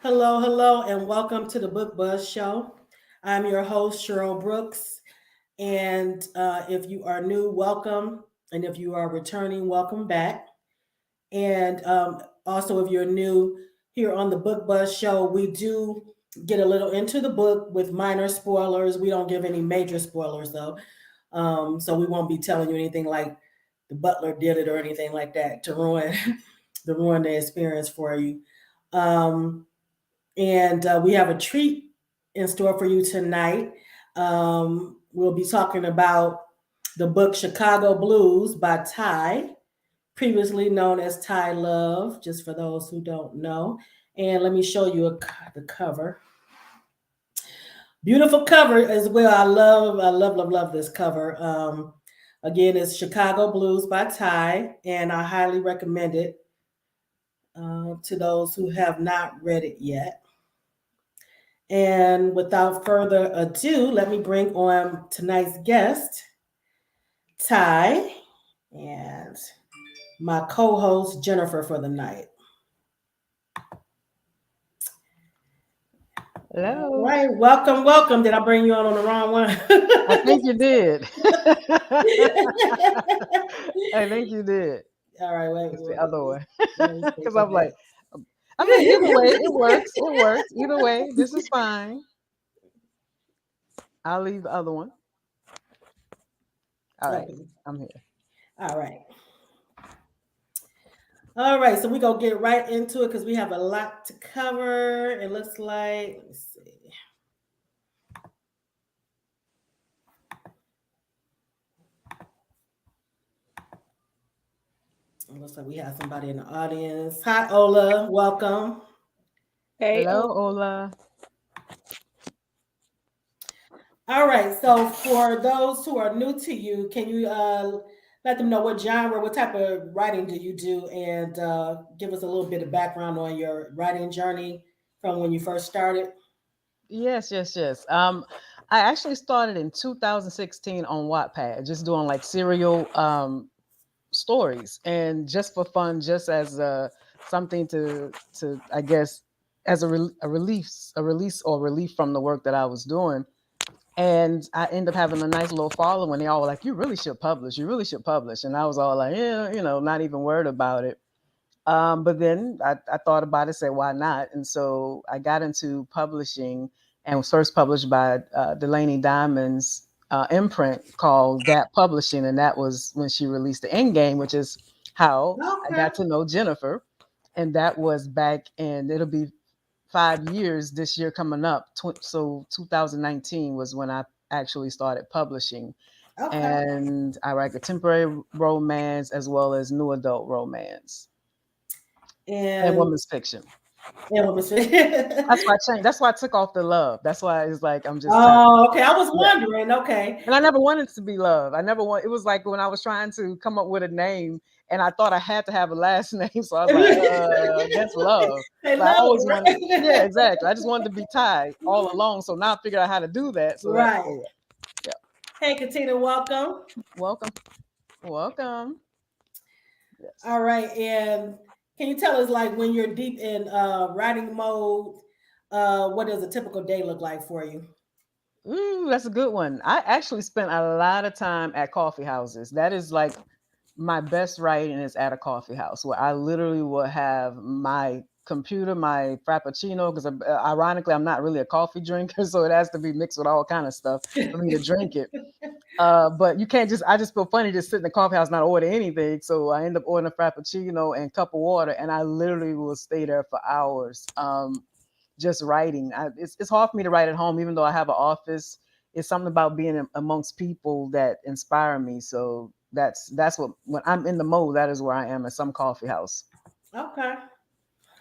Hello, hello, and welcome to the Book Buzz Show. I'm your host, Cheryl Brooks. And if you are new, welcome. And if you are returning, welcome back. And also, if you're new here on the Book Buzz Show, we do get a little into the book with minor spoilers. We don't give any major spoilers, though. So we won't be telling you anything like the butler did it or anything like that to ruin the experience for you. Um, and we have a treat in store for you tonight. We'll be talking about the book Chicago Blues by Ty, previously known as Tiye Love, just for those who don't know. And let me show you the cover. Beautiful cover as well. I love this cover. Again, it's Chicago Blues by Ty, and I highly recommend it to those who have not read it yet. And without further ado, let me bring on tonight's guest, Ty, and my co host, Jennifer, for the night. All Hello. right, welcome, welcome. Did I bring you on the wrong one? I think you did. I think you did. All right, wait, It's the wait, other one. let me see. Because I'm like, I mean, either way, it works. It works. Either way, this is fine. I'll leave the other one. All right. Okay. I'm here. All right. All right, so we're gonna get right into it because we have a lot to cover. It looks like, let me see. It looks like we have somebody in the audience. Hi, Ola. Welcome. Hey, Hello, oh, Ola. All right. So, for those who are new to you, can you let them know what genre, what type of writing do you do, and give us a little bit of background on your writing journey from when you first started? Yes, yes, yes. I actually started in 2016 on Wattpad, just doing like serial stories, and just for fun, just as something to I guess as a release or relief from the work that I was doing. And I ended up having a nice little following. They all were like, "You really should publish. You really should publish." And I was all like, "Yeah, not even worried about it." But then I thought about it, said, "Why not?" And so I got into publishing and was first published by Delaney Diamond's imprint called Gap Publishing, and that was when she released the Endgame, which is how I Okay. got to know Jennifer. And that was back in, it'll be 5 years this year coming up. So 2019 was when I actually started publishing. Okay. And I write contemporary romance as well as new adult romance and And women's fiction. and what was That's why I changed. That's why I took off the love. That's why it's like I'm just tired. Oh, okay. I was Yeah. wondering. Okay. And I never wanted to be love. I never want. It was like when I was trying to come up with a name, and I thought I had to have a last name, so I was like, I guess love. They But I love always it, wanted. Yeah, right? exactly. I just wanted to be tied all along. So now I figured out how to do that. So that. Right. So yeah. Hey, Katina, welcome. Welcome. Welcome. All Yes. right. And can you tell us, like, when you're deep in writing mode, what does a typical day look like for you? Ooh, that's a good one. I actually spent a lot of time at coffee houses. That is like my best writing is at a coffee house where I literally will have my computer, my frappuccino, because ironically I'm not really a coffee drinker, so it has to be mixed with all kind of stuff for me to drink it. But you can't just. I just feel funny just sitting in the coffee house not order anything, so I end up ordering a frappuccino and cup of water, and I literally will stay there for hours. Just writing. It's hard for me to write at home, even though I have an office. It's something about being amongst people that inspire me. So that's what when I'm in the mode, that is where I am at some coffee house. Okay.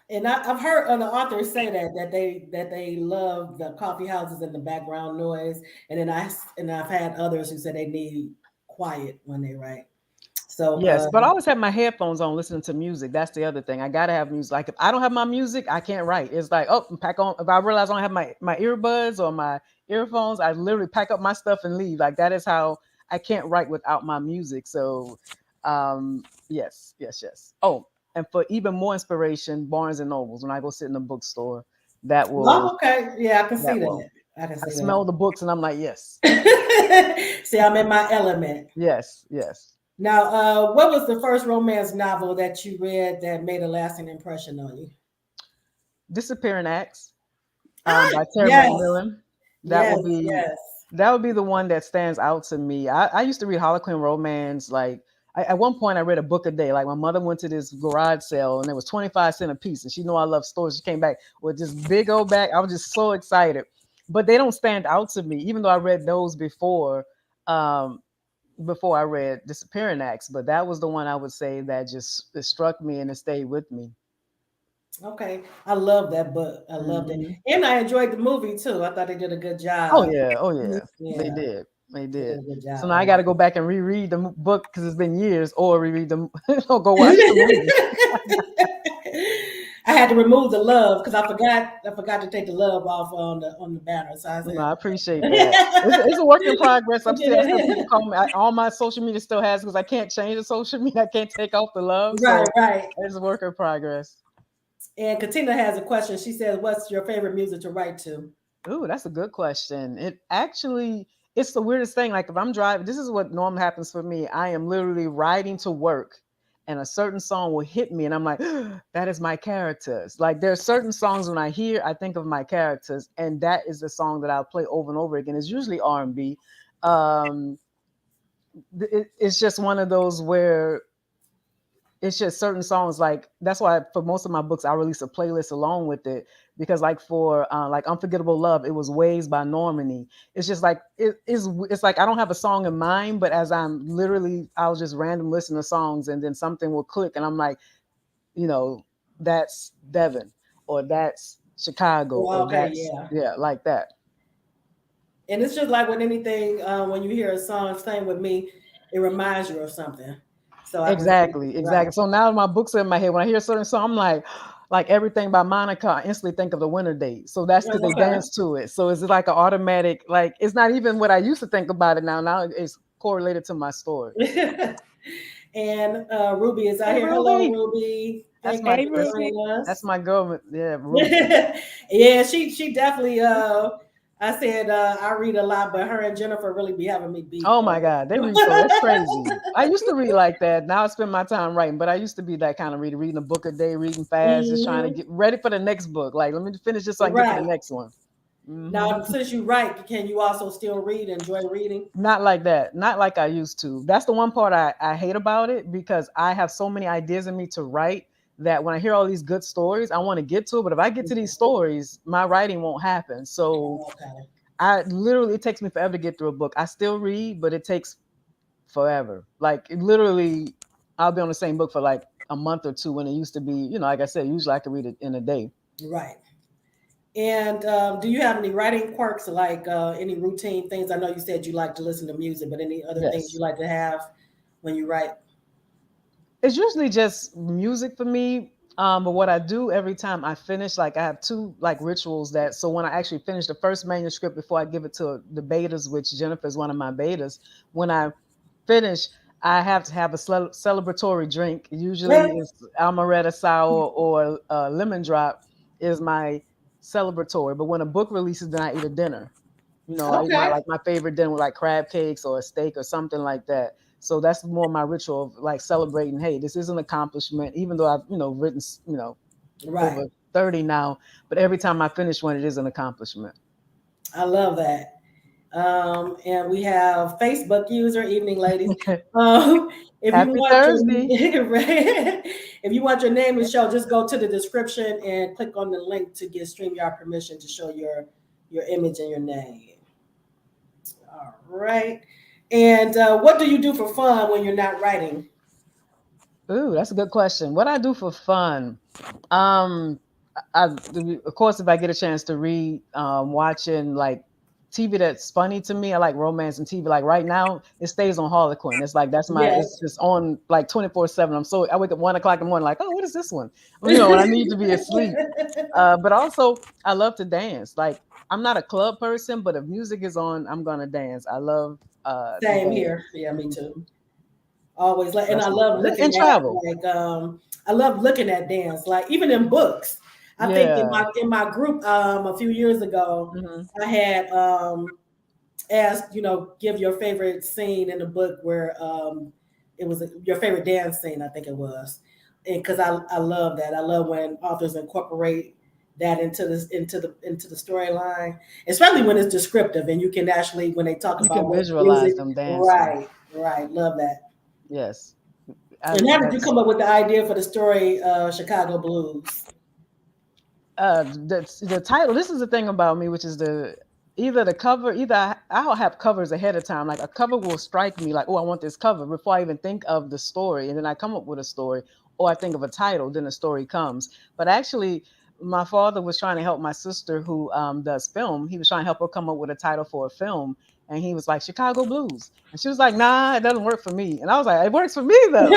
And I've heard other authors say that they love the coffee houses and the background noise, and I've had others who said they need quiet when they write. So Yes, but I always have my headphones on listening to music. That's the other thing. I gotta have music. Like if I don't have my music, I can't write. It's like, oh, pack on. If I realize I don't have my earbuds or my earphones, I literally pack up my stuff and leave. Like that is how I can't write without my music. So yes, yes, yes. Oh, and for even more inspiration, Barnes and Nobles. When I go sit in the bookstore, that will oh, okay, yeah, I can that see will. that. I can I see smell the books and I'm like, yes, that. See, I'm in my element. yes, yes. Now, what was the first romance novel that you read that made a lasting impression on you? Disappearing acts. Ah, By Terry yes, McMillan. That yes, would be yes. that would be the one that stands out to me. I used to read Harlequin romance. Like at one point, I read a book a day. Like my mother went to this garage sale and it was 25 cents a piece, and she knew I love stores. She came back with this big old bag. I was just so excited. But they don't stand out to me, even though I read those um, before I read Disappearing Acts. But that was the one I would say that just it struck me and it stayed with me. Okay, I love that book. I loved it, Hmm. and I enjoyed the movie too. I thought they did a good Oh job. yeah, oh yeah, they Yeah, did, they they did did. a good So job now I on got to go back and reread the book because it's been years, or reread the, or go watch the movie. it. I had to remove the love because I forgot to take the love off on the banner. So I No, said, I appreciate that. It's a work in progress. I still people call me. All my social media still has because I can't change the social media. I can't take off the love, right, so right. it's a work in progress. And Katina has a question. She says, "What's your favorite music to write to?" Ooh, that's a good question. It actually, it's the weirdest thing. Like if I'm driving, this is what normally happens for me. I am literally riding to work and a certain song will hit me and I'm like, that is my characters. Like there are certain songs when I hear, I think of my characters, and that is the song that I'll play over and over again. It's usually R&B. Um, it's just one of those where it's just certain songs. Like that's why for most of my books I release a playlist along with it, because like for like Unforgettable Love, it was Ways by Normani. It's just like it's like I don't have a song in mind, but as I'm literally I'll just random listen to songs and then something will click and I'm like, you know, that's Devon or that's Chicago or Well, okay, that's yeah. yeah, like that. And it's just like with anything, when you hear a song, same with me, it reminds you of something. So I can see, Exactly, right. exactly. So now my books are in my head. When I hear a certain song, I'm like, Like everything by Monica, I instantly think of the winter days. So that's because they Okay. dance to it. So it's like an automatic, like it's not even what I used to think about it now. Now it's correlated to my story. And Ruby is out Hey here. Hello, Ruby. Ruby. That's Thank you my Hey, for that's Ruby. joining that's us. my girl. Yeah, Ruby. Yeah, she definitely. I said I read a lot, but her and Jennifer really be having me beat. Oh my God, they read so that's crazy. I used to read like that. Now I spend my time writing, but I used to be that kind of reader, reading a book a day, reading fast, just trying to Mhm. get ready for the next book. Like, let me finish this so I can get to the Right next one. Hmm. now, since you write, can you also still read? Enjoy reading? Not like that. Not like I used to. That's the one part I hate about it because I have so many ideas in me to write that when I hear all these good stories, I want to get to it. But if I get to these stories, my writing won't happen. So Okay. I literally, it takes me forever to get through a book. I still read, but it takes forever. Like it literally, I'll be on the same book for like a month or two when it used to be, like I said, usually I could read it in a day. Right. And do you have any writing quirks, like any routine things? I know you said you like to listen to music, but any other things you Yes. like to have when you write? It's usually just music for me. But what I do every time I finish, like I have two like rituals that so when I actually finish the first manuscript before I give it to the betas, which Jennifer is one of my betas, when I finish, I have to have a celebratory drink. Usually it's amaretto sour or lemon drop is my celebratory. But when a book releases, then I eat a dinner. I eat my Okay. like my favorite dinner with like crab cakes or a steak or something like that. So that's more my ritual of like celebrating. Hey, this is an accomplishment, even though I've written Right. over 30 now. But every time I finish one, it is an accomplishment. I love that. And we have Facebook user, evening ladies. Um, if you Happy want your Thursday. if you want your name to show, just go to the description and click on the link to get StreamYard permission to show your image and your name. All right. And what do you do for fun when you're not writing? Ooh, that's a good question. What I do for fun? Um, of course, if I get a chance to read, watching like TV that's funny to me, I like romance and TV. Like right now, it stays on Harlequin. It's like that's my. Yes. It's just on like 24/7. I wake up 1 o'clock in the morning, like, oh, what is this one? When I need to be asleep. But also, I love to dance. Like I'm not a club person, but if music is on, I'm gonna dance. I love to Same here. dance. Yeah, me too. Always like, and I That's my love and looking travel. at like I love looking at dance, like even in books. I think Yeah. in my group a few years ago, Hmm. I had asked, give your favorite scene in the book where it was your favorite dance scene, I think it was. And because I love that. I love when authors incorporate that into the storyline, especially when it's descriptive and you can actually when they talk You about can what visualize music, them dancing. right, right, love that. Yes. And how did you That's come up with the idea for the story Chicago Blues? the title. This is the thing about me, which is either the cover, I'll have covers ahead of time. Like a cover will strike me like, oh, I want this cover before I even think of the story, and then I come up with a story, or I think of a title, then the story comes. But actually, my father was trying to help my sister who does film. He was trying to help her come up with a title for a film, and he was like Chicago Blues, and she was like, nah, it doesn't work for me. And I was like, it works for me though.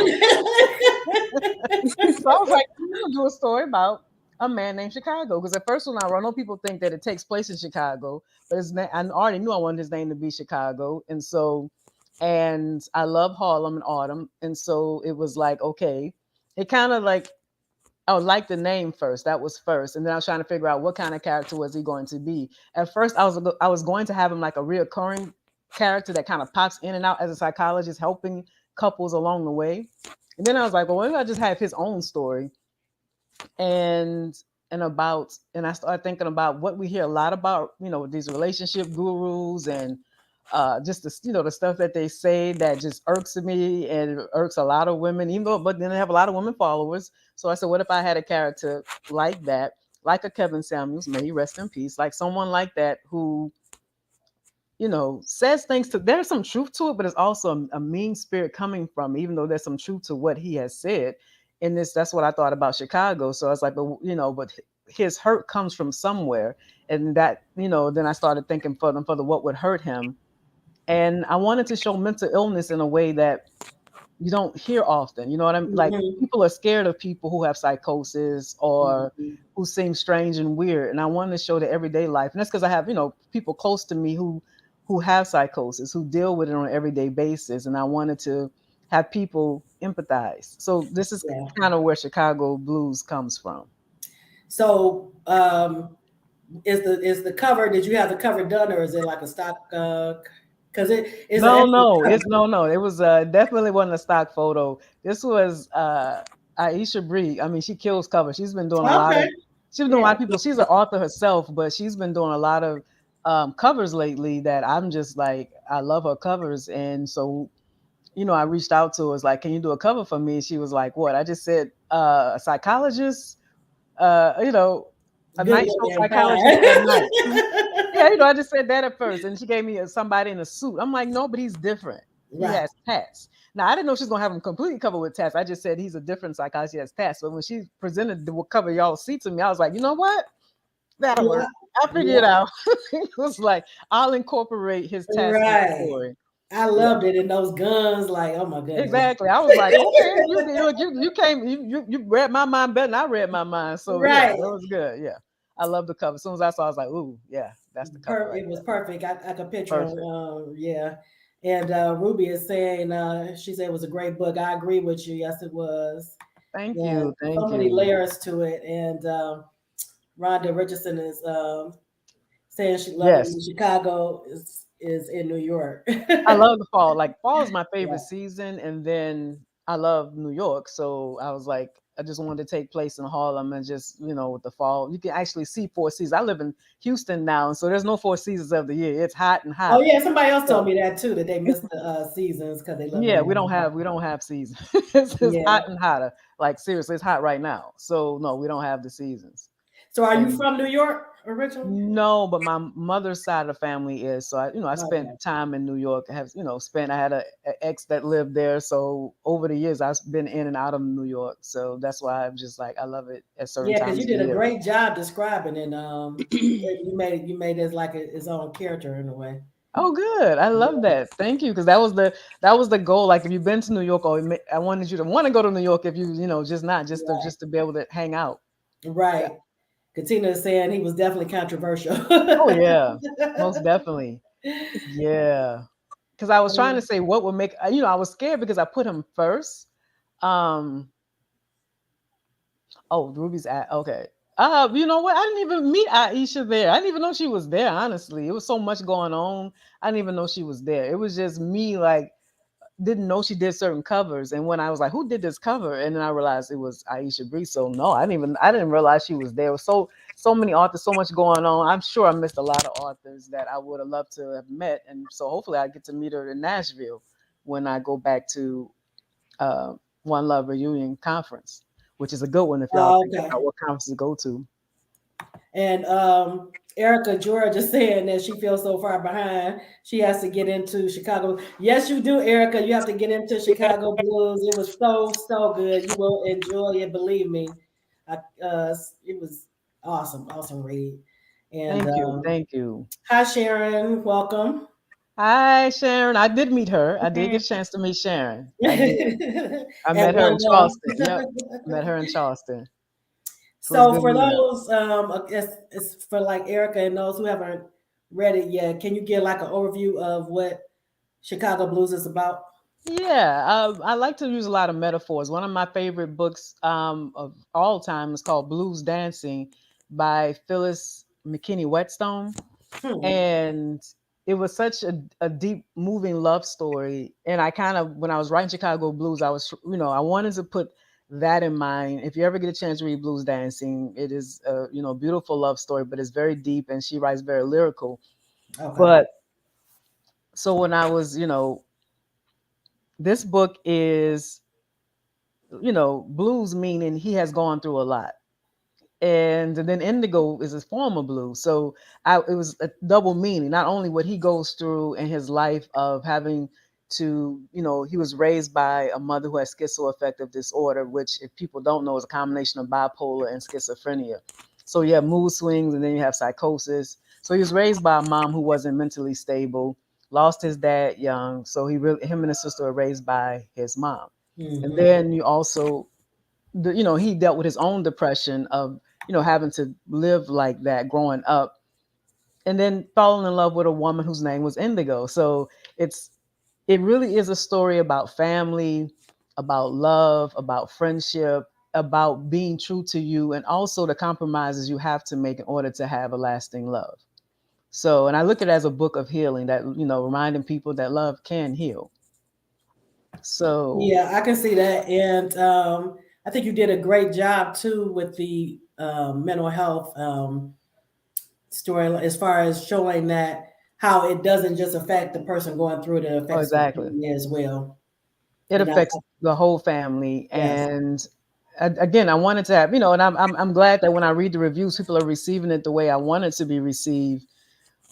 So I was like, I'm gonna do a story about a man named Chicago. Because at first, when I know people think that it takes place in Chicago, but I already knew I wanted his name to be Chicago, and I love Harlem and Autumn, and so it was like, okay, it kind of like I would like the name first. That was first, and then I was trying to figure out what kind of character was he going to be. At first, I was going to have him like a reoccurring character that kind of pops in and out as a psychologist, helping couples along the way. And then I was like, well, what if I just have his own story and and I started thinking about what we hear a lot about, these relationship gurus and just the stuff that they say that just irks me and it irks a lot of women, even though but then they have a lot of women followers. So I said, what if I had a character like that, like a Kevin Samuels, may he rest in peace, like someone like that who says things to there's some truth to it, but it's also a mean spirit coming from, even though there's some truth to what he has said. And that's what I thought about Chicago. So I was like, but his hurt comes from somewhere. And that, then I started thinking for the what would hurt him. And I wanted to show mental illness in a way that you don't hear often. You know what I'm like? Mhm. People are scared of people who have psychosis or Mhm. who seem strange and weird. And I wanted to show the everyday life. And that's because I have, people close to me who have psychosis, who deal with it on an everyday basis. And I wanted to have people empathize. So this is Yeah. kind of where Chicago blues comes from. So, is the cover? Did you have the cover done, or is it like a stock? Because it's an No, excellent no, cover. it's no. It was definitely wasn't a stock photo. This was Aisha Bree. I mean, she kills cover. Okay. She's been doing a Yeah. lot of people. She's an author herself, but she's been doing a lot of covers lately that I'm just like, I love her covers. And so, I reached out to her, was like, can you do a cover for me? And she was like, what? I just said, a psychologist, uh, you know, a Good night show looking and psychologist at fine. night. Yeah, I just said that at first, and she gave me somebody in a suit. I'm like, no, but he's different. He Right. has tats. Now I didn't know she's gonna have him completely covered with tats. I just said he's a different psychologist. He has tats. But when she presented the cover y'all see to me, I was like, you know what? That'll Yeah. work. I figured Yeah. it out. It was like I'll incorporate his tats in the Right. story. I Yeah, loved it. And those guns, like, oh my goodness. exactly. I was like, okay, you came you read my mind better than I read my mind. So yeah, Right. that was good. Yeah, I love the cover. As soon as I saw, I was like, ooh, yeah, that's the cover right It was there. perfect. I could picture him. Perfect. Yeah. And Ruby is saying, she said it was a great book. I agree with you. Yes, it was. Thank Yeah. you. So Thank many you. layers to it. And Rhonda Richardson is saying she loving Yes. Chicago is in New York. I love the fall. Like fall is my favorite Yeah. season, and then I love New York. So I was like, I just wanted to take place in Harlem and just, with the fall, you can actually see four seasons. I live in Houston now, and so there's no four seasons of the year. It's hot and Oh hot. yeah, somebody else told So me that too, that they missed the seasons because they live in yeah, we don't have seasons. It's yeah. hot and hotter. Like seriously, it's hot right now. So no, we don't have the seasons. So are you And from New York originally? no, but my mother's side of the family is. So I spent Okay. time in New York. I had a ex that lived there. So over the years, I've been in and out of New York. So that's why I'm just like I love it at certain Yeah, because you times of did the a year. great job describing and you made it like its own character in a way. Oh, good. I love that. Thank you, because that was the goal. Like if you've been to New York, I wanted you to want to go to New York if just not Right. just to be able to hang out. Yeah. Right. Katina is saying he was definitely controversial. Oh yeah, most definitely. Yeah. Because I was trying to say what would make I was scared because I put him first. Um, oh, Ruby's at okay. You know what? I didn't even meet Aisha there. I didn't even know she was there, honestly. It was so much going on. I didn't even know she was there. It was just me like didn't know she did certain covers. And when I was like, who did this cover? And then I realized it was Aisha Bree. So no, I didn't realize she was there. It was so many authors, so much going on. I'm sure I missed a lot of authors that I would have loved to have met. And so hopefully I get to meet her in Nashville when I go back to uh, One Love Reunion Conference, which is a good one if y'all thinking Okay. about what conference to go to. And Erica George is saying that she feels so far behind. She has to get into Chicago. Yes, you do, Erica. You have to get into Chicago Blues. It was so good. You will enjoy it. Believe me. It was awesome read. And Thank you. Thank you. hi, Sharon. Welcome. Hi, Sharon. I did meet her. I did get a chance to meet Sharon. I did. I At met her one in love. Charleston. Yep. Met her in Charleston. So it was So good for meeting her. those, it's for like Erica and those who haven't read it yet. Can you give like an overview of what Chicago Blues is about? Yeah, I like to use a lot of metaphors. One of my favorite books of all time is called Blues Dancing by Phyllis McKinney Whetstone. Hmm. And it was such a deep, moving love story. And I kind of, when I was writing Chicago Blues, I wanted to put that in mind. If you ever get a chance to read Blues Dancing, it is a, beautiful love story, but it's very deep and she writes very lyrical. Okay. But so when I was, this book is blues meaning he has gone through a lot. And then indigo is a form of blues. So it was a double meaning, not only what he goes through in his life of having to, he was raised by a mother who has schizoaffective disorder, which if people don't know is a combination of bipolar and schizophrenia. So you have mood swings and then you have psychosis. So he was raised by a mom who wasn't mentally stable, lost his dad young. So him and his sister were raised by his mom. And Mm-hmm. then you also, he dealt with his own depression of, having to live like that growing up, and then falling in love with a woman whose name was Indigo. So it's it really is a story about family, about love, about friendship, about being true to you, and also the compromises you have to make in order to have a lasting love. So, and I look at it as a book of healing that, reminding people that love can heal. So, Yeah, I can see that, and I think you did a great job too with the mental health story, as far as showing that how it doesn't just affect the person going through it, it oh, affects the exactly. family as well. It And affects the whole family. yes, And again, I wanted to have, and I'm glad that when I read the reviews, people are receiving it the way I want it to be received.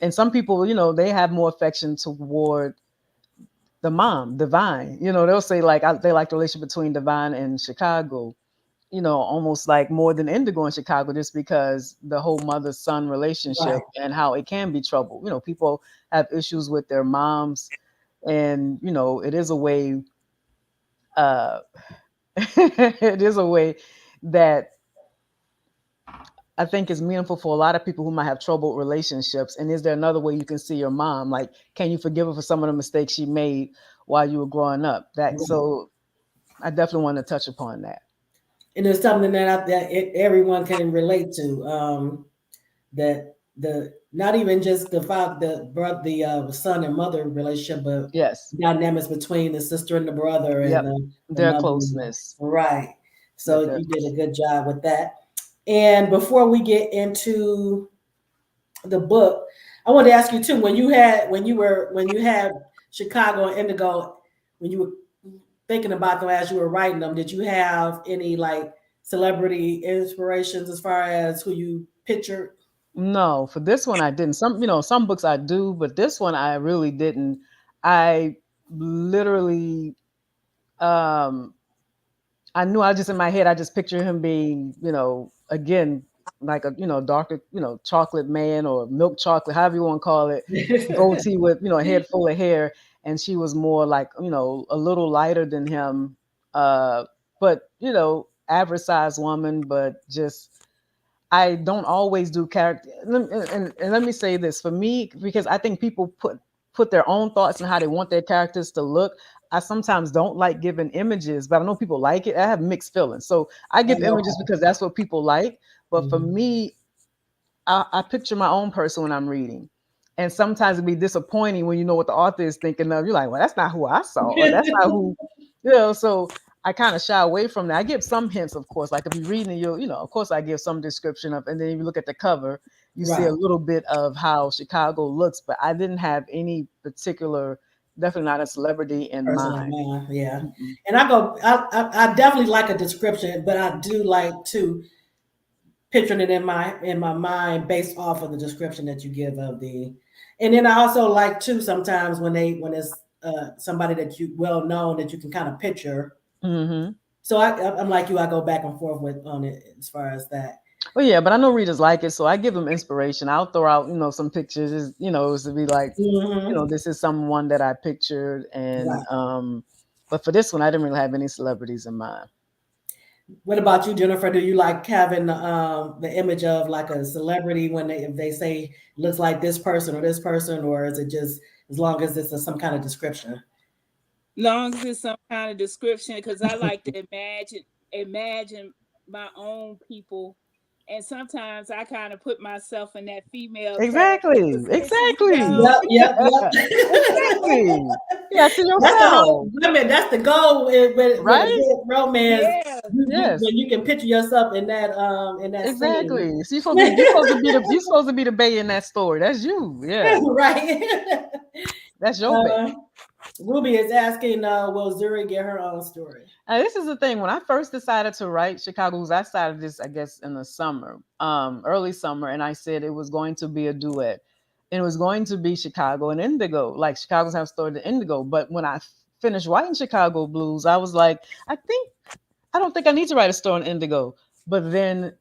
And some people, they have more affection toward the mom, Divine. They'll say like they like the relationship between Divine and Chicago. Almost like more than Indigo in Chicago, just because the whole mother son relationship right. and how it can be trouble. People have issues with their moms, and it is a way. Uh, it is a way that I think is meaningful for a lot of people who might have troubled relationships. And is there another way you can see your mom? Like, can you forgive her for some of the mistakes she made while you were growing up? That Right. so I definitely want to touch upon that. And it's something that everyone can relate to. That the not even just the father, the brother, the son and mother relationship, but Yes. dynamics between the sister and the brother and Yep. the Their mother. closeness. Right. So Yep. Their you did a closeness. good job with that. And before we get into the book, I wanted to ask you too. When you had Chicago and Indigo, when you were thinking about them as you were writing them, did you have any like celebrity inspirations as far as who you pictured? No, for this one I didn't. Some books I do, but this one I really didn't. I literally um I knew I just in my head, I just picture him being, again, like a, darker, chocolate man or milk chocolate, however you want to call it, goatee with, a head full of hair. And she was more like, a little lighter than him. But, average sized woman, but just I don't always do character. And let me say this for me, because I think people put their own thoughts on how they want their characters to look. I sometimes don't like giving images, but I know people like it. I have mixed feelings, so I give images Oh, because that's what people like. But for mhm. me, I picture my own person when I'm reading. And sometimes it'd be disappointing when you know what the author is thinking of. You're like, well, that's not who I saw, or that's not who, so I kind of shy away from that. I give some hints, of course. Like if you're reading, of course, I give some description of, and then if you look at the cover, you see a Right. little bit of how Chicago looks, but I didn't have any particular, definitely not a celebrity in Person in mind. mind, yeah. Mm-mm. And I definitely like a description, but I do like to picturing it in my mind based off of the description that you give of the. And then I also like too sometimes when it's somebody that you well known that you can kind of picture. Mm-hmm. So I'm like you, I go back and forth with on it as far as that. Well, yeah, but I know readers like it, so I give them inspiration. I'll throw out, some pictures, to be like, Hmm. this is someone that I pictured, and Right. but for this one, I didn't really have any celebrities in mind. What about you, Jennifer? Do you like having the image of like a celebrity when if they say looks like this person, or is it just as long as it's some kind of description? Long as it's some kind of description, because I like to imagine my own people, and sometimes I kind of put myself in that female character Exactly, position, exactly, Yep, yep, yep. exactly. Yeah, see That's the whole yourself, women. That's the goal with a right? good romance. Yeah, Yes, When you can picture yourself in that scene, exactly. So you're supposed to be the bay in that story. That's you. Yeah, right? that's your bay. uh, Ruby is asking, will Zuri get her own story? This is the thing. When I first decided to write Chicago, 'cause I started this, I guess, in the summer, early summer, and I said it was going to be a duet, and it was going to be Chicago and Indigo, like Chicago's have story to Indigo. But when I finished writing Chicago Blues, I was like, I don't think I need to write a story on Indigo. But then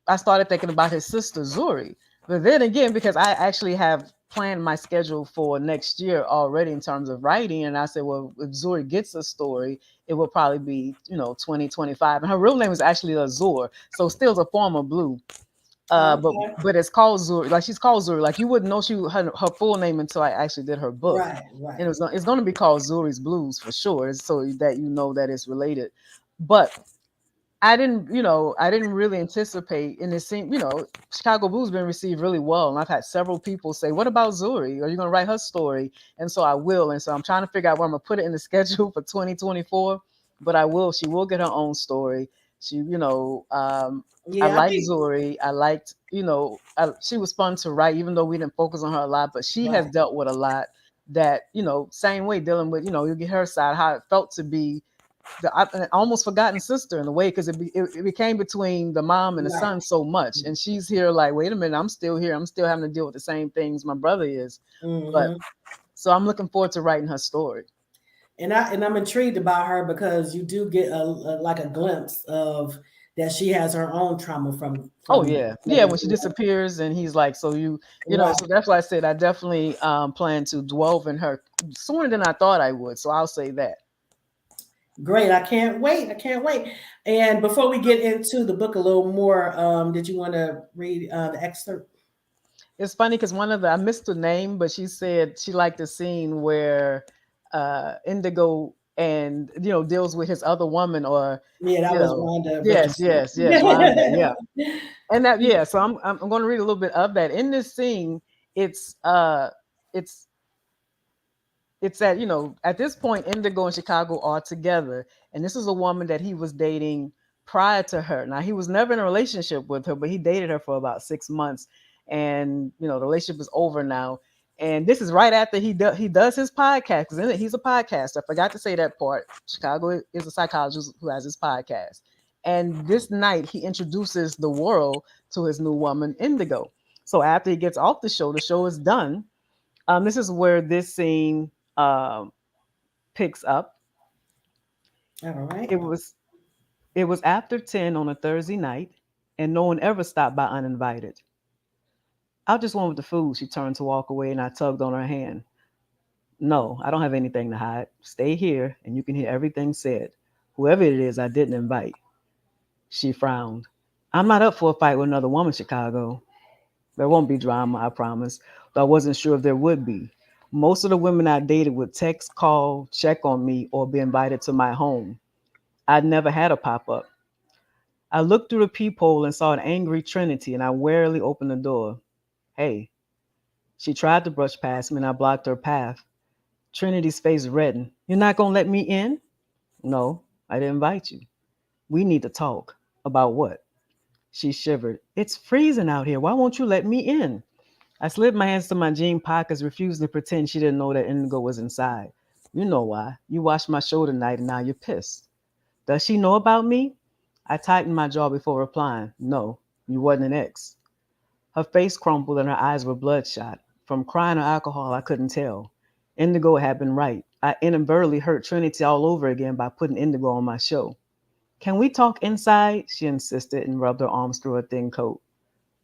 I started thinking about his sister Zuri. But then again, because I actually have planned my schedule for next year already in terms of writing. And I said, well, if Zuri gets a story, it will probably be, 2025. And her real name is actually Azur. So still a form of blue. But Okay. but it's called Zuri. Like she's called Zuri. Like you wouldn't know her full name until I actually did her book. Right, And right. it's going to be called Zuri's Blues for sure, so that you know that it's related. But I didn't really anticipate, and it seemed, Chicago Blues been received really well, and I've had several people say, "What about Zuri? Are you going to write her story?" And so I will, and so I'm trying to figure out where I'm gonna put it in the schedule for 2024. But I will. She will get her own story. She, I Yeah, I like think Zuri. I liked, she was fun to write, even though we didn't focus on her a lot. But she has right. dealt with a lot that, same way dealing with, you get her side, how it felt to be the almost forgotten sister in a way, because it became between the mom and the Right. son so much, and she's here like, wait a minute, I'm still here, I'm still having to deal with the same things my brother is. But Hmm. so I'm looking forward to writing her story. And I'm intrigued about her because you do get like a glimpse of that she has her own trauma Oh from yeah, yeah, living when she through that. disappears and he's like, so Right. so that's why I said I definitely plan to dwell in her sooner than I thought I would, so I'll say that. Great. I can't wait. I can't wait. And before we get into the book a little more, did you want to read the excerpt? It's funny because I missed the name, but she said she liked the scene where Indigo and deals with his other woman, or Yeah, that you was know, Rhonda yes, Richardson. yes, yes, Rhonda, yeah, and that, yeah. So I'm going to read a little bit of that in this scene. It's it's it's at at this point Indigo and Chicago are together, and this is a woman that he was dating prior to her. Now he was never in a relationship with her, but he dated her for about 6 months, and the relationship is over now. And this is right after he does his podcast, because he's a podcaster. I forgot to say that part. Chicago is a psychologist who has his podcast, and this night he introduces the world to his new woman Indigo. So after he gets off the show is done. This is where this scene um, picks up. All right. It was it was after 10 on a Thursday night, and no one ever stopped by uninvited. I just went with the food. She turned to walk away, and I tugged on her hand. No, I don't have anything to hide. Stay here, and you can hear everything said. Whoever it is, I didn't invite. She frowned. I'm not up for a fight with another woman, Chicago. There won't be drama, I promise. But I wasn't sure if there would be. Most of the women I dated would text, call, check on me, or be invited to my home. I'd never had a pop up. I looked through the peephole and saw an angry Trinity, and I warily opened the door. Hey. She tried to brush past me, and I blocked her path. Trinity's face reddened. You're not going to let me in? No, I didn't invite you. We need to talk. About what? She shivered. It's freezing out here. Why won't you let me in? I slid my hands to my jean pockets, refusing to pretend she didn't know that Indigo was inside. You know why. You washed my shoulder tonight, and now you're pissed. Does she know about me? I tightened my jaw before replying. No, you wasn't an ex. Her face crumpled and her eyes were bloodshot. From crying or alcohol, I couldn't tell. Indigo had been right. I inadvertently hurt Trinity all over again by putting Indigo on my show. Can we talk inside? She insisted and rubbed her arms through her thin coat.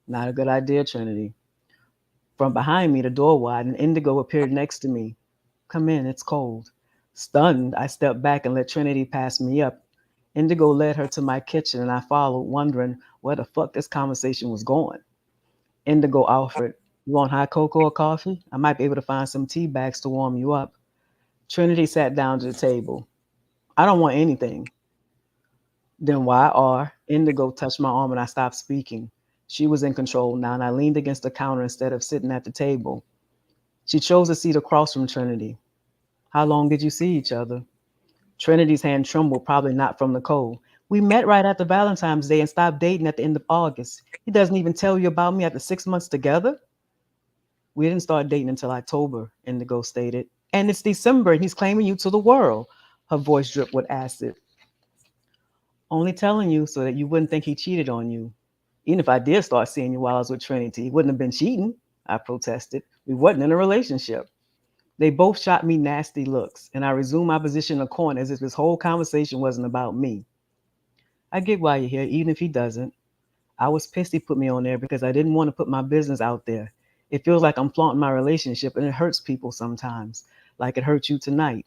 Not a good idea, Trinity. From behind me, the door widened and Indigo appeared next to me. Come in, it's cold. Stunned, I stepped back and let Trinity pass me up. Indigo led her to my kitchen and I followed, wondering where the fuck this conversation was going. Indigo offered, you want hot cocoa or coffee? I might be able to find some tea bags to warm you up. Trinity sat down to the table. I don't want anything. Then why are? Indigo touched my arm and I stopped speaking. She was in control now, and I leaned against the counter instead of sitting at the table. She chose a seat across from Trinity. How long did you see each other? Trinity's hand trembled, probably not from the cold. We met right after Valentine's Day and stopped dating at the end of August. He doesn't even tell you about me after 6 months together? We didn't start dating until October, Indigo stated. And it's December and he's claiming you to the world. Her voice dripped with acid. Only telling you so that you wouldn't think he cheated on you. Even if I did start seeing you while I was with Trinity, he wouldn't have been cheating, I protested. We wasn't in a relationship. They both shot me nasty looks, and I resumed my position in the corner as if this whole conversation wasn't about me. I get why you're here, even if he doesn't. I was pissed he put me on there because I didn't want to put my business out there. It feels like I'm flaunting my relationship and it hurts people sometimes, like it hurts you tonight.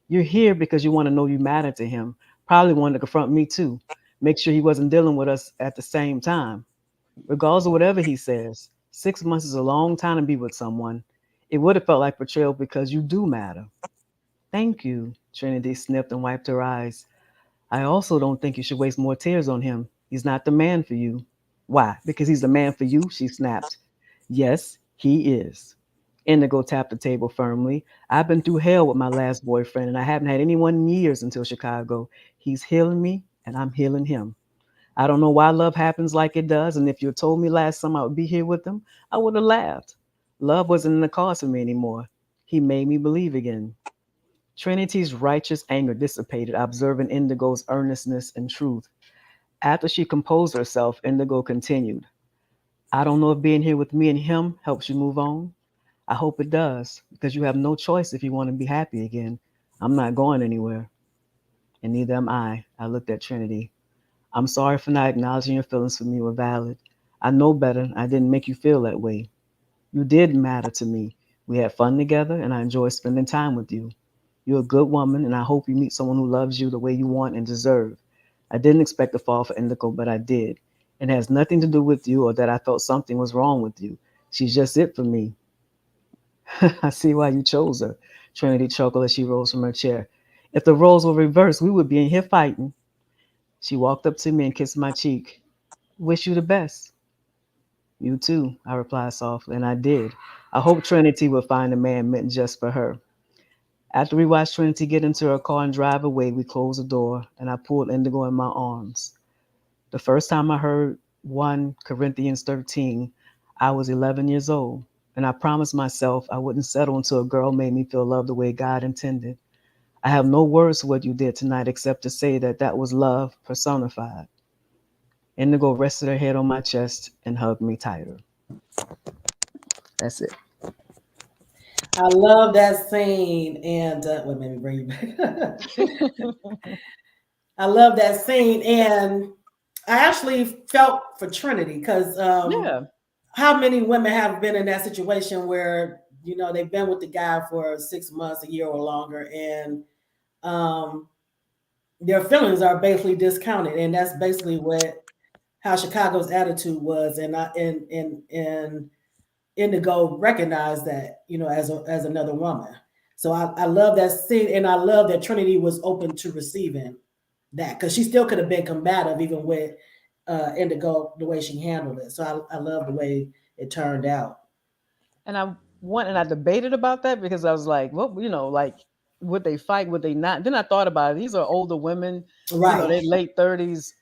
You're here because you want to know you matter to him. Probably wanted to confront me too. Make sure he wasn't dealing with us at the same time. Regardless of whatever he says, 6 months is a long time to be with someone. It would have felt like betrayal because you do matter. Thank you, Trinity sniffed and wiped her eyes. I also don't think you should waste more tears on him. He's not the man for you. Why? Because he's the man for you? She snapped. Yes, he is. Indigo tapped the table firmly. I've been through hell with my last boyfriend, and I haven't had anyone in years until Chicago. He's healing me, and I'm healing him. I don't know why love happens like it does, and if you told me last summer I would be here with him, I would have laughed. Love wasn't in the cards for me anymore. He made me believe again. Trinity's righteous anger dissipated, observing Indigo's earnestness and truth. After she composed herself, Indigo continued, I don't know if being here with me and him helps you move on. I hope it does, because you have no choice if you want to be happy again. I'm not going anywhere, and neither am I. I looked at Trinity. I'm sorry for not acknowledging your feelings for me were valid. I know better. I didn't make you feel that way. You did matter to me. We had fun together, and I enjoyed spending time with you. You're a good woman, and I hope you meet someone who loves you the way you want and deserve. I didn't expect to fall for Indigo, but I did. It has nothing to do with you or that I felt something was wrong with you. She's just it for me. I see why you chose her. Trinity chuckled as she rose from her chair. If the roles were reversed, we would be in here fighting. She walked up to me and kissed my cheek. Wish you the best. You too, I replied softly, and I did. I hoped Trinity would find a man meant just for her. After we watched Trinity get into her car and drive away, we closed the door, and I pulled Indigo in my arms. The first time I heard 1 Corinthians 13, I was 11 years old, and I promised myself I wouldn't settle until a girl made me feel loved the way God intended. I have no words for what you did tonight except to say that that was love personified. Indigo rested her head on my chest and hugged me tighter. That's it. I love that scene, and wait, let me bring you back. I love that scene, and I actually felt for Trinity because Yeah. how many women have been in that situation where they've been with the guy for 6 months, a year, or longer, and um, their feelings are basically discounted, and that's basically what how Chicago's attitude was, and and Indigo recognized that as another woman. So I love that scene, and I love that Trinity was open to receiving that because she still could have been combative even with Indigo the way she handled it. So I love the way it turned out. And I debated about that because I was like, well, like would they fight? Would they not? Then I thought about it. These are older women, Right, they late 30s.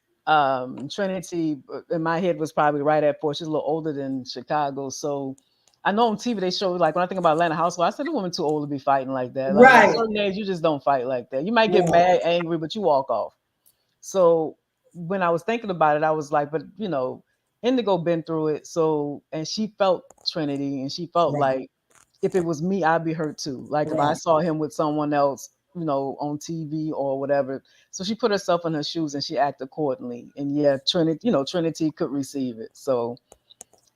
Trinity in my head was probably right at 4. She's a little older than Chicago. So I know on TV they show like when I think about Atlanta Housewives, I said the woman too old to be fighting like that. Like at a right, certain age, you just don't fight like that. You might get right, mad, angry, but you walk off. So when I was thinking about it, I was like, but Indigo been through it. So and she felt Trinity, and she felt right, like if it was me, I'd be hurt too. Like if I right. saw him with someone else, on TV or whatever. So she put herself in her shoes and she acted accordingly. And yeah, Trinity could receive it. So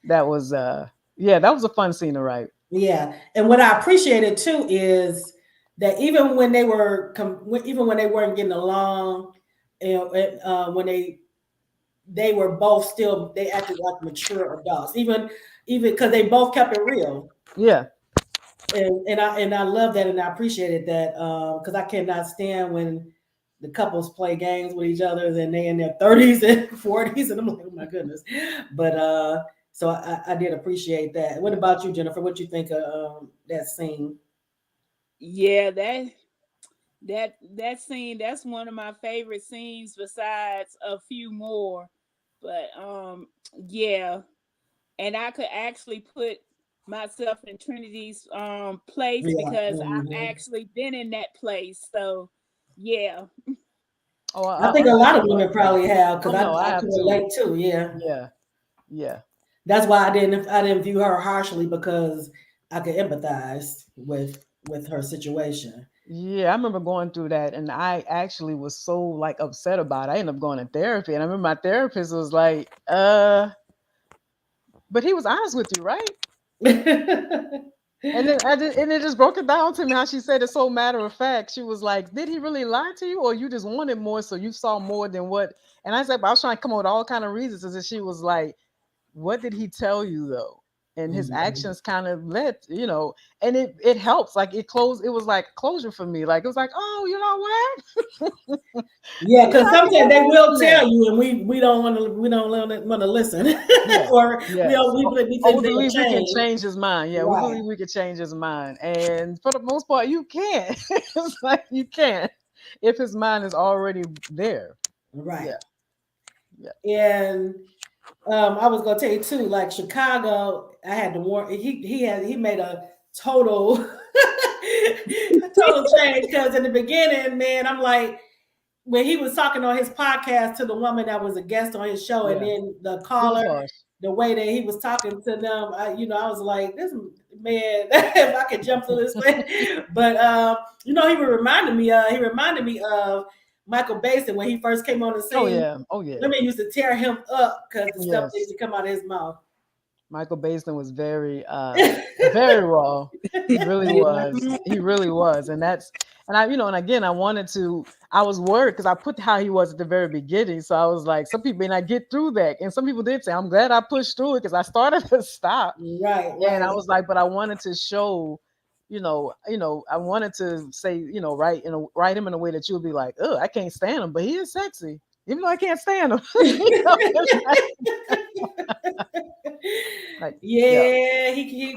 that was that was a fun scene to write. Yeah, and what I appreciated too is that even when even when they weren't getting along, when they were both still they acted like mature adults, even because they both kept it real, Yeah. and I love that, and I appreciated that because I cannot stand when the couples play games with each other and they in their 30s and 40s, and I'm like, oh my goodness, but so I did appreciate that. What about you, Jennifer? What you think of that scene? Yeah, that scene, that's one of my favorite scenes besides a few more. But yeah, and I could actually put myself in Trinity's place Yeah. because I've Mhm. actually been in that place. So yeah. Oh, I think a I lot of know I women have. probably have Oh because no, I I have can too. relate too. Yeah, Yeah. Yeah. that's why I didn't view her harshly because I could empathize with her situation. Yeah, I remember going through that, and I actually was so like upset about it. I ended up going to therapy, and I remember my therapist was like, but he was honest with you, right? And it just broke it down to me how she said it so matter of fact. She was like, "Did he really lie to you, or you just wanted more, so you saw more than what?" And I said, "But I was trying to come up with all kind of reasons." And she was like, "What did he tell you though?" And his Mhm. actions kind of led. And it helps. Like it closed. It was like closure for me. Like it was like, oh, you know what? Yeah, You know, because I can sometimes move they on will from tell that. you, and we don't want to listen, Yes, or yes. we Oh, think we they'll believe we can change. change his mind. Yeah, we Right, believe we can change his mind. And for the most part, you can't. It's like you can't if his mind is already there. right. Yeah, yeah, And I was gonna tell you too, like Chicago, I had to warn. He made a total a total change because in the beginning, man, I'm like when he was talking on his podcast to the woman that was a guest on his show, and yeah. then the It was caller, harsh. the way that he was talking to them, I was like, this man, if I could jump through this thing. But he reminded me of Michael Basin when he first came on the Oh scene. yeah, oh yeah. Women used to tear him up because the stuff that used Yes. to come out of his mouth. Michael Basin was very raw. He really was. He really was. And and again I wanted to I was worried because I put how he was at the very beginning. So I was like, some people may not get through that. And some people did say, I'm glad I pushed through it because I started to stop. Right, And I right. was like, but I wanted to show, I wanted to say, write him in a way that you'll be like, oh, I can't stand him, but he is sexy. Even though I can't stand him. It's like, yeah, Yeah, he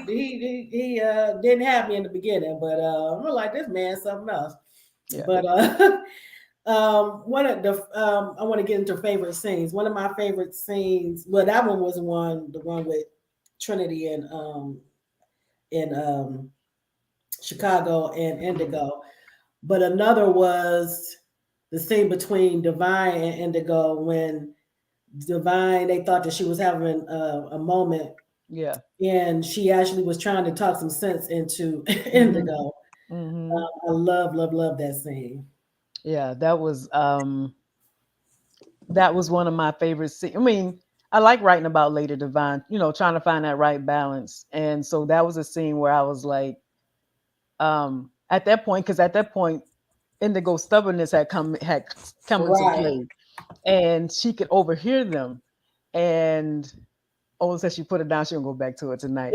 didn't have me in the beginning, but I'm like this man something else. yeah, But one of the I want to get into favorite scenes. One of my favorite scenes, well, that one was the one with Trinity in Chicago and Indigo. But another was the scene between Divine and Indigo when Divine they thought that she was having a moment, yeah. and she actually was trying to talk some sense into Hmm. Indigo. Hmm. I love, love, love that scene. Yeah, that was one of my favorite scenes. I mean, I like writing about Lady Divine, trying to find that right balance. And so that was a scene where I was like, at that point, because at that point, Indigo stubbornness had come into Right. play, and she could overhear them. And oh, said she put it down. She gonna go back to it tonight.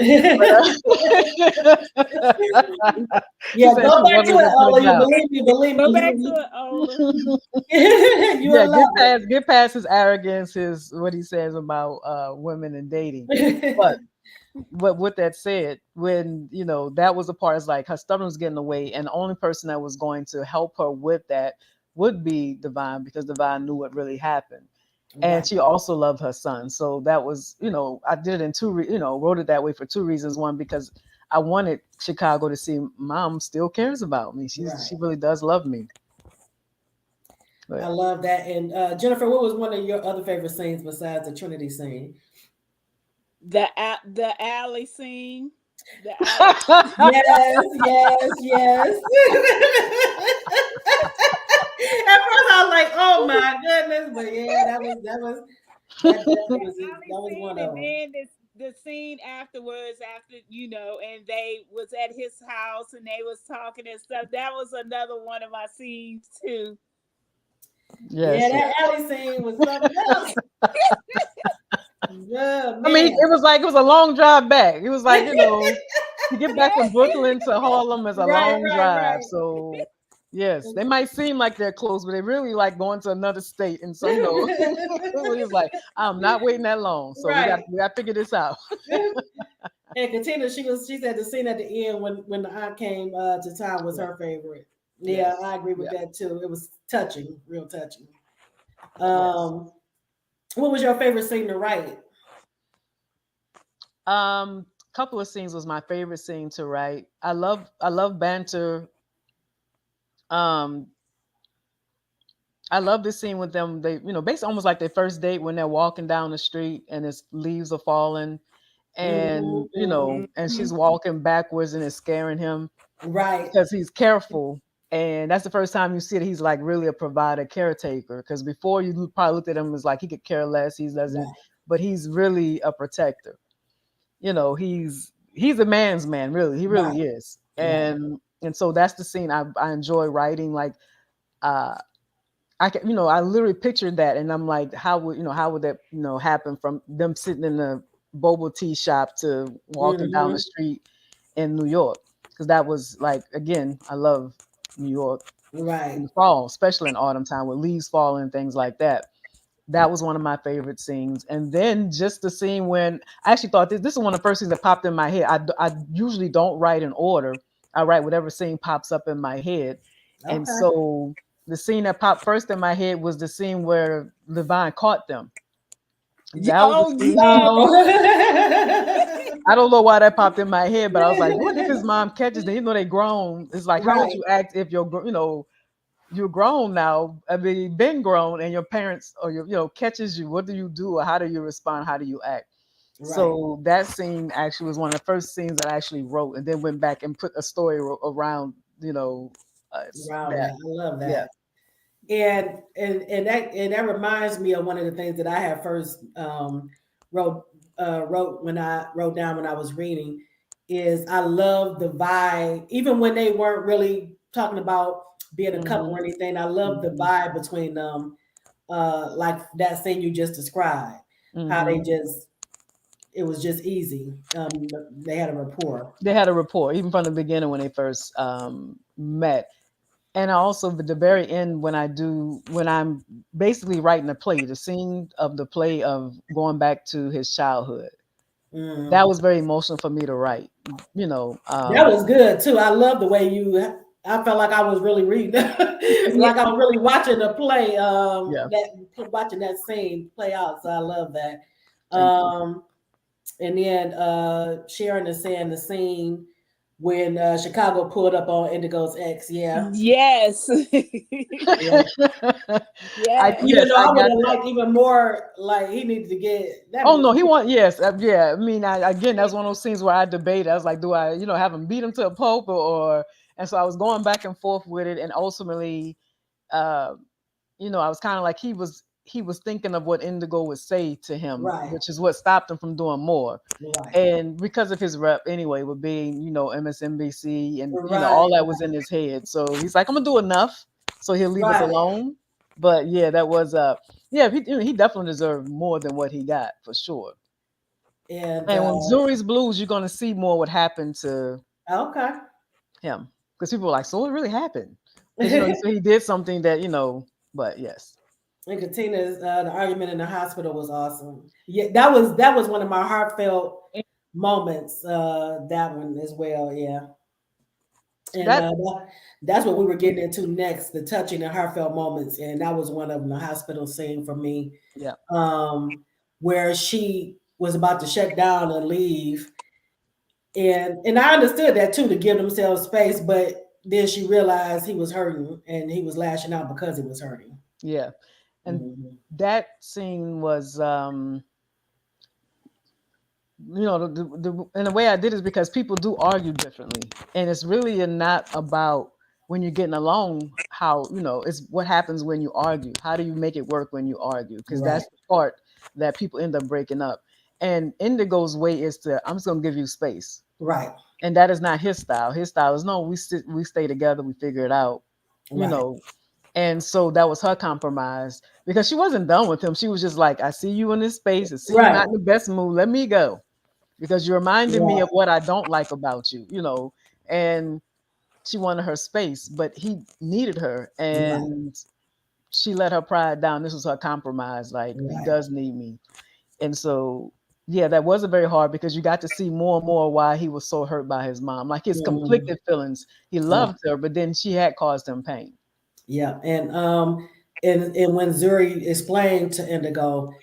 She Yeah, said go she back to wanted it, to put Ola. it You down. believe Go me, back to it, Ola. Yeah, you'll love get past his arrogance, his what he says about women and dating. But it. with that said, when that was the part, it's like her stubbornness was getting away, and the only person that was going to help her with that would be Divine, because Divine knew what really happened. And Right, she also loved her son. So that was, I did it in wrote it that way for two reasons. One, because I wanted Chicago to see mom still cares about me. She right. really does love me. I But love that. And Jennifer, what was one of your other favorite scenes besides the Trinity scene? The alley scene. The alley. Yes, yes, yes. At first, I was like, "Oh my goodness!" But yeah, that The definitely was it. alley That was scene, one and of them. then the scene afterwards, after and they was at his house and they was talking and stuff. That was another one of my scenes too. Yeah, yes, that yes. alley scene was something else. Yeah, I mean, man. it was a long drive back. It was like, to get back from Yeah. Brooklyn to Harlem is a Right, long right, drive. right. So yes, they might seem like they're close, but they really like going to another state. And so, we was like, I'm not waiting that long. So Right. we got to figure this out. And Katina, she said the scene at the end when the aunt came to town was Yeah. her favorite. Yeah, Yes. I agree with Yeah. that too. It was touching, real touching. Yes. Um, what was your favorite scene to write? Couple of scenes was my favorite scene to write. I love banter. Um, I love this scene with them. They, basically almost like their first date when they're walking down the street and its leaves are falling, Hmm, and hmm. and she's walking backwards and it's scaring him Right, because he's careful. And that's the first time you see that he's like really a provider, caretaker. Because before you probably looked at him as like he could care less. He doesn't, right. but he's really a protector. he's a man's man, really. He Right. really is. Right. And so that's the scene I enjoy writing. Like uh I can, I literally pictured that, and I'm like, how would that, happen from them sitting in the boba tea shop to walking down the Mm-hmm. street in New York? Because that was like, again, I love New York Right. in the fall, especially in autumn time with leaves falling and things like that. That was one of my favorite scenes. And then just the scene when I actually thought this is one of the first things that popped in my head. I usually don't write in order. I write whatever scene pops up in my head. And Okay. so the scene that popped first in my head was the scene where Levine caught them. That was the Oh scene. yeah. Oh. I don't know why that popped in my head, but I was like, what if his mom catches them? They grown. It's like, how would Right. you act if you're grown now. I mean, you've been grown, and your parents or your catches you. What do you do, or how do you respond? How do you act? Right. So that scene actually was one of the first scenes that I actually wrote, and then went back and put a story around Around that. that. I love Yeah. that. And that reminds me of one of the things that I had first wrote wrote when I wrote down when I was reading is I love the vibe, even when they weren't really talking about being a couple Hmm. or anything. I love the Hmm. vibe between them, like that scene you just described. How they Hmm. just it was just easy. They had a rapport. They had a rapport even from the beginning when they first met. And also at the very end when I'm basically writing a play, the scene of the play of going back to his childhood, Mm. that was very emotional for me to write. You know, That was good too. I love the way you. I felt like I was really reading, Yeah. like I was really watching the play. Yeah, That watching that scene play out. So I love that. thank you. Um, and then Sharon is saying the scene when Chicago pulled up on Indigo's ex. Yeah, Yes. yeah. Yes. Even Yes, though I I would got have that. liked even more, like he needed to get that. Oh no, he want yes, yeah. I mean, again, that's one of those scenes where I debated. I was like, do I, have him beat him to a pulp or? And so I was going back and forth with it, and ultimately, uh, I was kind of like he was thinking of what Indigo would say to him, Right, which is what stopped him from doing more. right, And because of his rep anyway, with being MSNBC and right, all that was in his head, so he's like, I'm gonna do enough, so he'll leave us right. alone. But yeah, that was yeah, he definitely deserved more than what he got for sure. And And when Zuri's Blues, you're gonna see more what happened to okay. him because people were like, so what really happened? Because so he did something that but yes, And Katina's the argument in the hospital was awesome. Yeah, that was one of my heartfelt moments. That one as well. Yeah, and that that's what we were getting into next, the touching and heartfelt moments, and that was one of them, the hospital scene for me, yeah, um, where she was about to shut down and leave, and I understood that too to give themselves space, but then she realized he was hurting and he was lashing out because he was hurting. yeah, and Mhm. that scene was and the way I did is because people do argue differently, and it's really not about when you're getting along how it's what happens when you argue. How do you make it work when you argue? Because Right, that's the part that people end up breaking up. And Indigo's way is to I'm just gonna give you space, right, and that is not his style. His style is no, we stay together, we figure it out, you right, know. And so that was her compromise because she wasn't done with him. She was just like, I see you in this space, I see you right, not in the best mood. Let me go because you're reminding me right, of what I don't like about you. And she wanted her space, but he needed her, right, and she let her pride down. This was her compromise. Like, he right. does need me. And so, yeah, that wasn't very hard because you got to see more and more why he was so hurt by his mom, like his Mhm. conflicted feelings. He Right. loved her, but then she had caused him pain. Yeah, and when Zuri explained to Indigo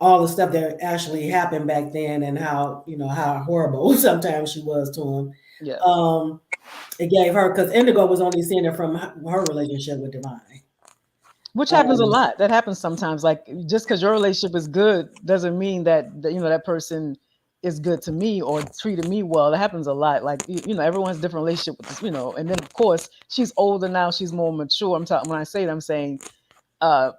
all the stuff that actually happened back then and how how horrible sometimes she was to him, Yeah. um, it gave her because Indigo was only seeing it from her relationship with Divine. Which happens a Um, lot. That happens sometimes. Like, just because your relationship is good doesn't mean that that person is good to me or treated me well. That happens a lot. Like, everyone's different relationship with this. And then of course she's older now. She's more mature. I'm talking when I say that I'm saying uh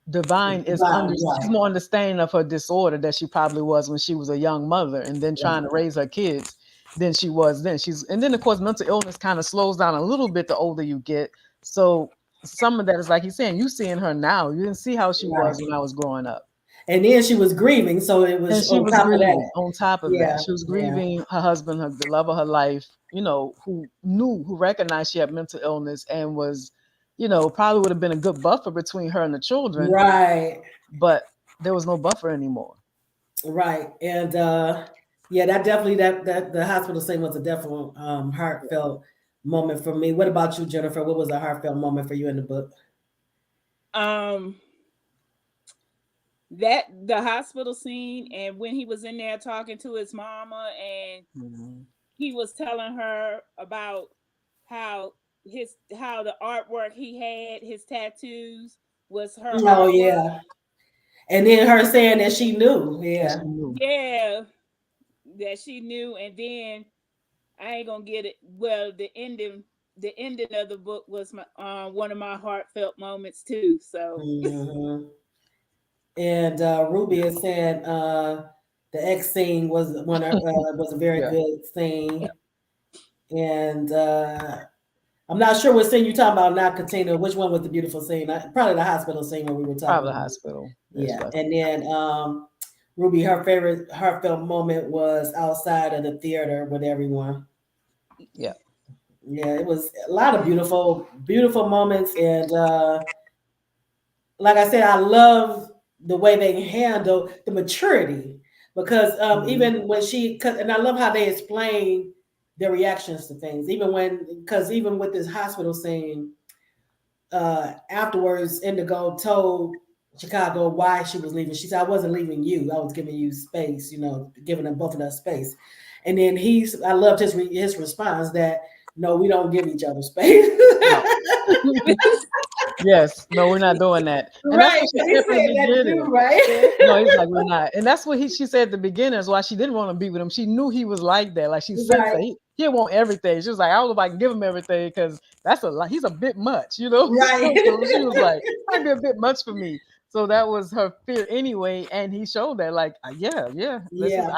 Divine is she's more understanding of her disorder that she probably was when she was a young mother and then trying to raise her kids than she was then. And then of course mental illness kind of slows down a little bit the older you get. So some of that is like he's saying, you seeing her now. You didn't see how she was when I was growing up. And then she was grieving, so it was And she was grieving on top of Yeah, that. She was grieving her husband, the love of her life, who recognized she had mental illness and was, probably would have been a good buffer between her and the children. Right. But there was no buffer anymore. Right. And that definitely that the hospital scene was a definite heartfelt moment for me. What about you, Jennifer? What was a heartfelt moment for you in the book? That the hospital scene, and when he was in there talking to his mama, and he was telling her about how the artwork he had, his tattoos, was her artwork. Yeah. And then her saying that she knew. Yeah, that she knew. And then I ain't gonna get it. Well, the ending of the book was my one of my heartfelt moments too. So And Ruby is saying the X scene was was a very good scene. And I'm not sure what scene you're talking about now, Katina. Which one was the beautiful scene? Probably the hospital scene where we were talking Probably about. The hospital. Yeah. And then Ruby, her favorite heartfelt moment was outside of the theater with everyone. Yeah. Yeah, it was a lot of beautiful, beautiful moments. And like I said, I love the way they handle the maturity because even when and I love how they explain their reactions to things, even with this hospital scene, afterwards, Indigo told Chicago why she was leaving. She said, I wasn't leaving you. I was giving you space, giving them both of us space. And then I loved his response that, no, we don't give each other space. Yes, no, we're not doing that. And right. That's what she said from the beginning. Right. No, he's like, we're not. And that's what she said at the beginning is why she didn't want to be with him. She knew he was like that. Like she sensed that he want everything. She was like, I don't know if I can give him everything because he's a bit much, Right. So she was like, might be a bit much for me. So that was her fear anyway. And he showed that, like, I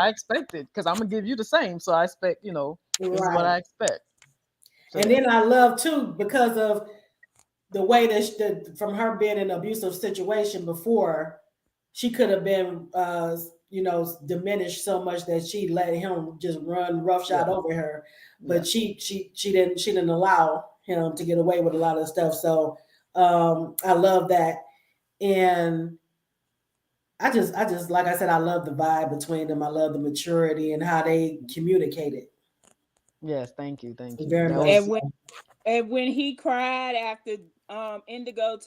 expect it because I'm gonna give you the same. So I expect, this is what I expect. So, and then I love too, because of the way that from her being in an abusive situation before, she could have been diminished so much that she let him just run roughshod over her. But she didn't allow him to get away with a lot of stuff. So I love that. And I just like I said, I love the vibe between them. I love the maturity and how they communicated. Yes, thank you. Very much. And when he cried after Indigo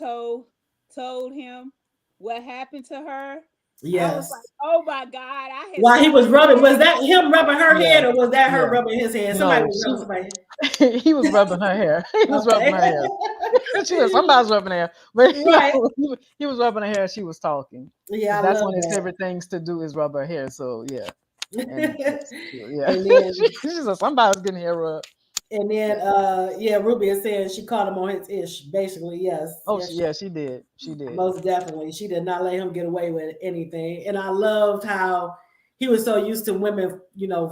told him what happened to her, I was like, oh my God. While he was rubbing, was that him rubbing her head or was that her rubbing his head? Somebody was rubbing somebody. He was rubbing her hair. He was rubbing her hair. She was somebody's rubbing her hair. But he was rubbing her hair. She was talking. Yeah, that's one of his favorite things to do is rub her hair. So yeah. And then, she said somebody's getting hair rubbed. And then Ruby is saying she caught him on his ish, basically, yes. Oh she did. She did. Most definitely. She did not let him get away with anything. And I loved how he was so used to women,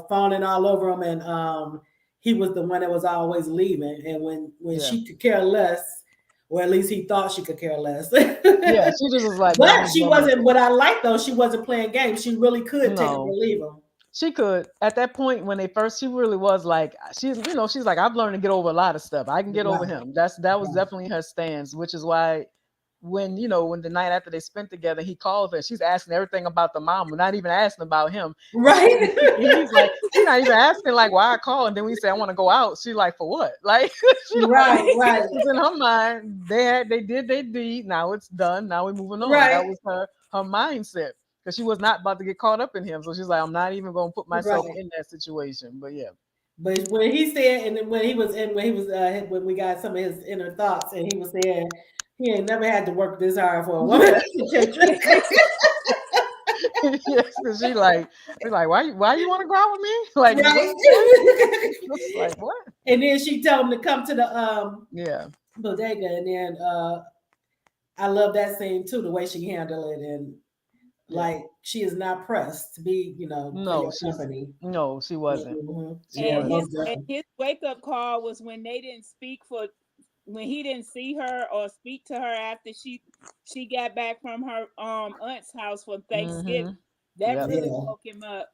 fawning all over him, and he was the one that was always leaving. And when she could care less, or at least he thought she could care less. Yeah, she just was like, but she wasn't. What I like though, she wasn't playing games. She really could take him or leave him. She could. At that point when she really was like, she's like, I've learned to get over a lot of stuff. I can get over him. That was definitely her stance, which is why when the night after they spent together, he called her. She's asking everything about the mom, not even asking about him. Right. He's like, she's not even asking like why I called. And then we say I want to go out. She's like, for what? Like, right. Because in her mind, they did their deed. Now it's done. Now we're moving on. Right. That was her mindset. Because she was not about to get caught up in him. So she's like, I'm not even going to put myself in that situation. But yeah. But when he said, and then when we got some of his inner thoughts, and he was saying he ain't never had to work this hard for a woman. Yes, because she's like, why you want to go out with me? Like, like what? And then she told him to come to the bodega, and then I love that scene too, the way she handled it, and Yeah. like she is not pressed to be, for No, your company. no, she wasn't. Hmm. She Yeah, And wasn't. most definitely. his wake up call was when they didn't speak for when he didn't see her or speak to her after she got back from her aunt's house for Thanksgiving. Mm-hmm. That Yep. really Yeah. woke him up.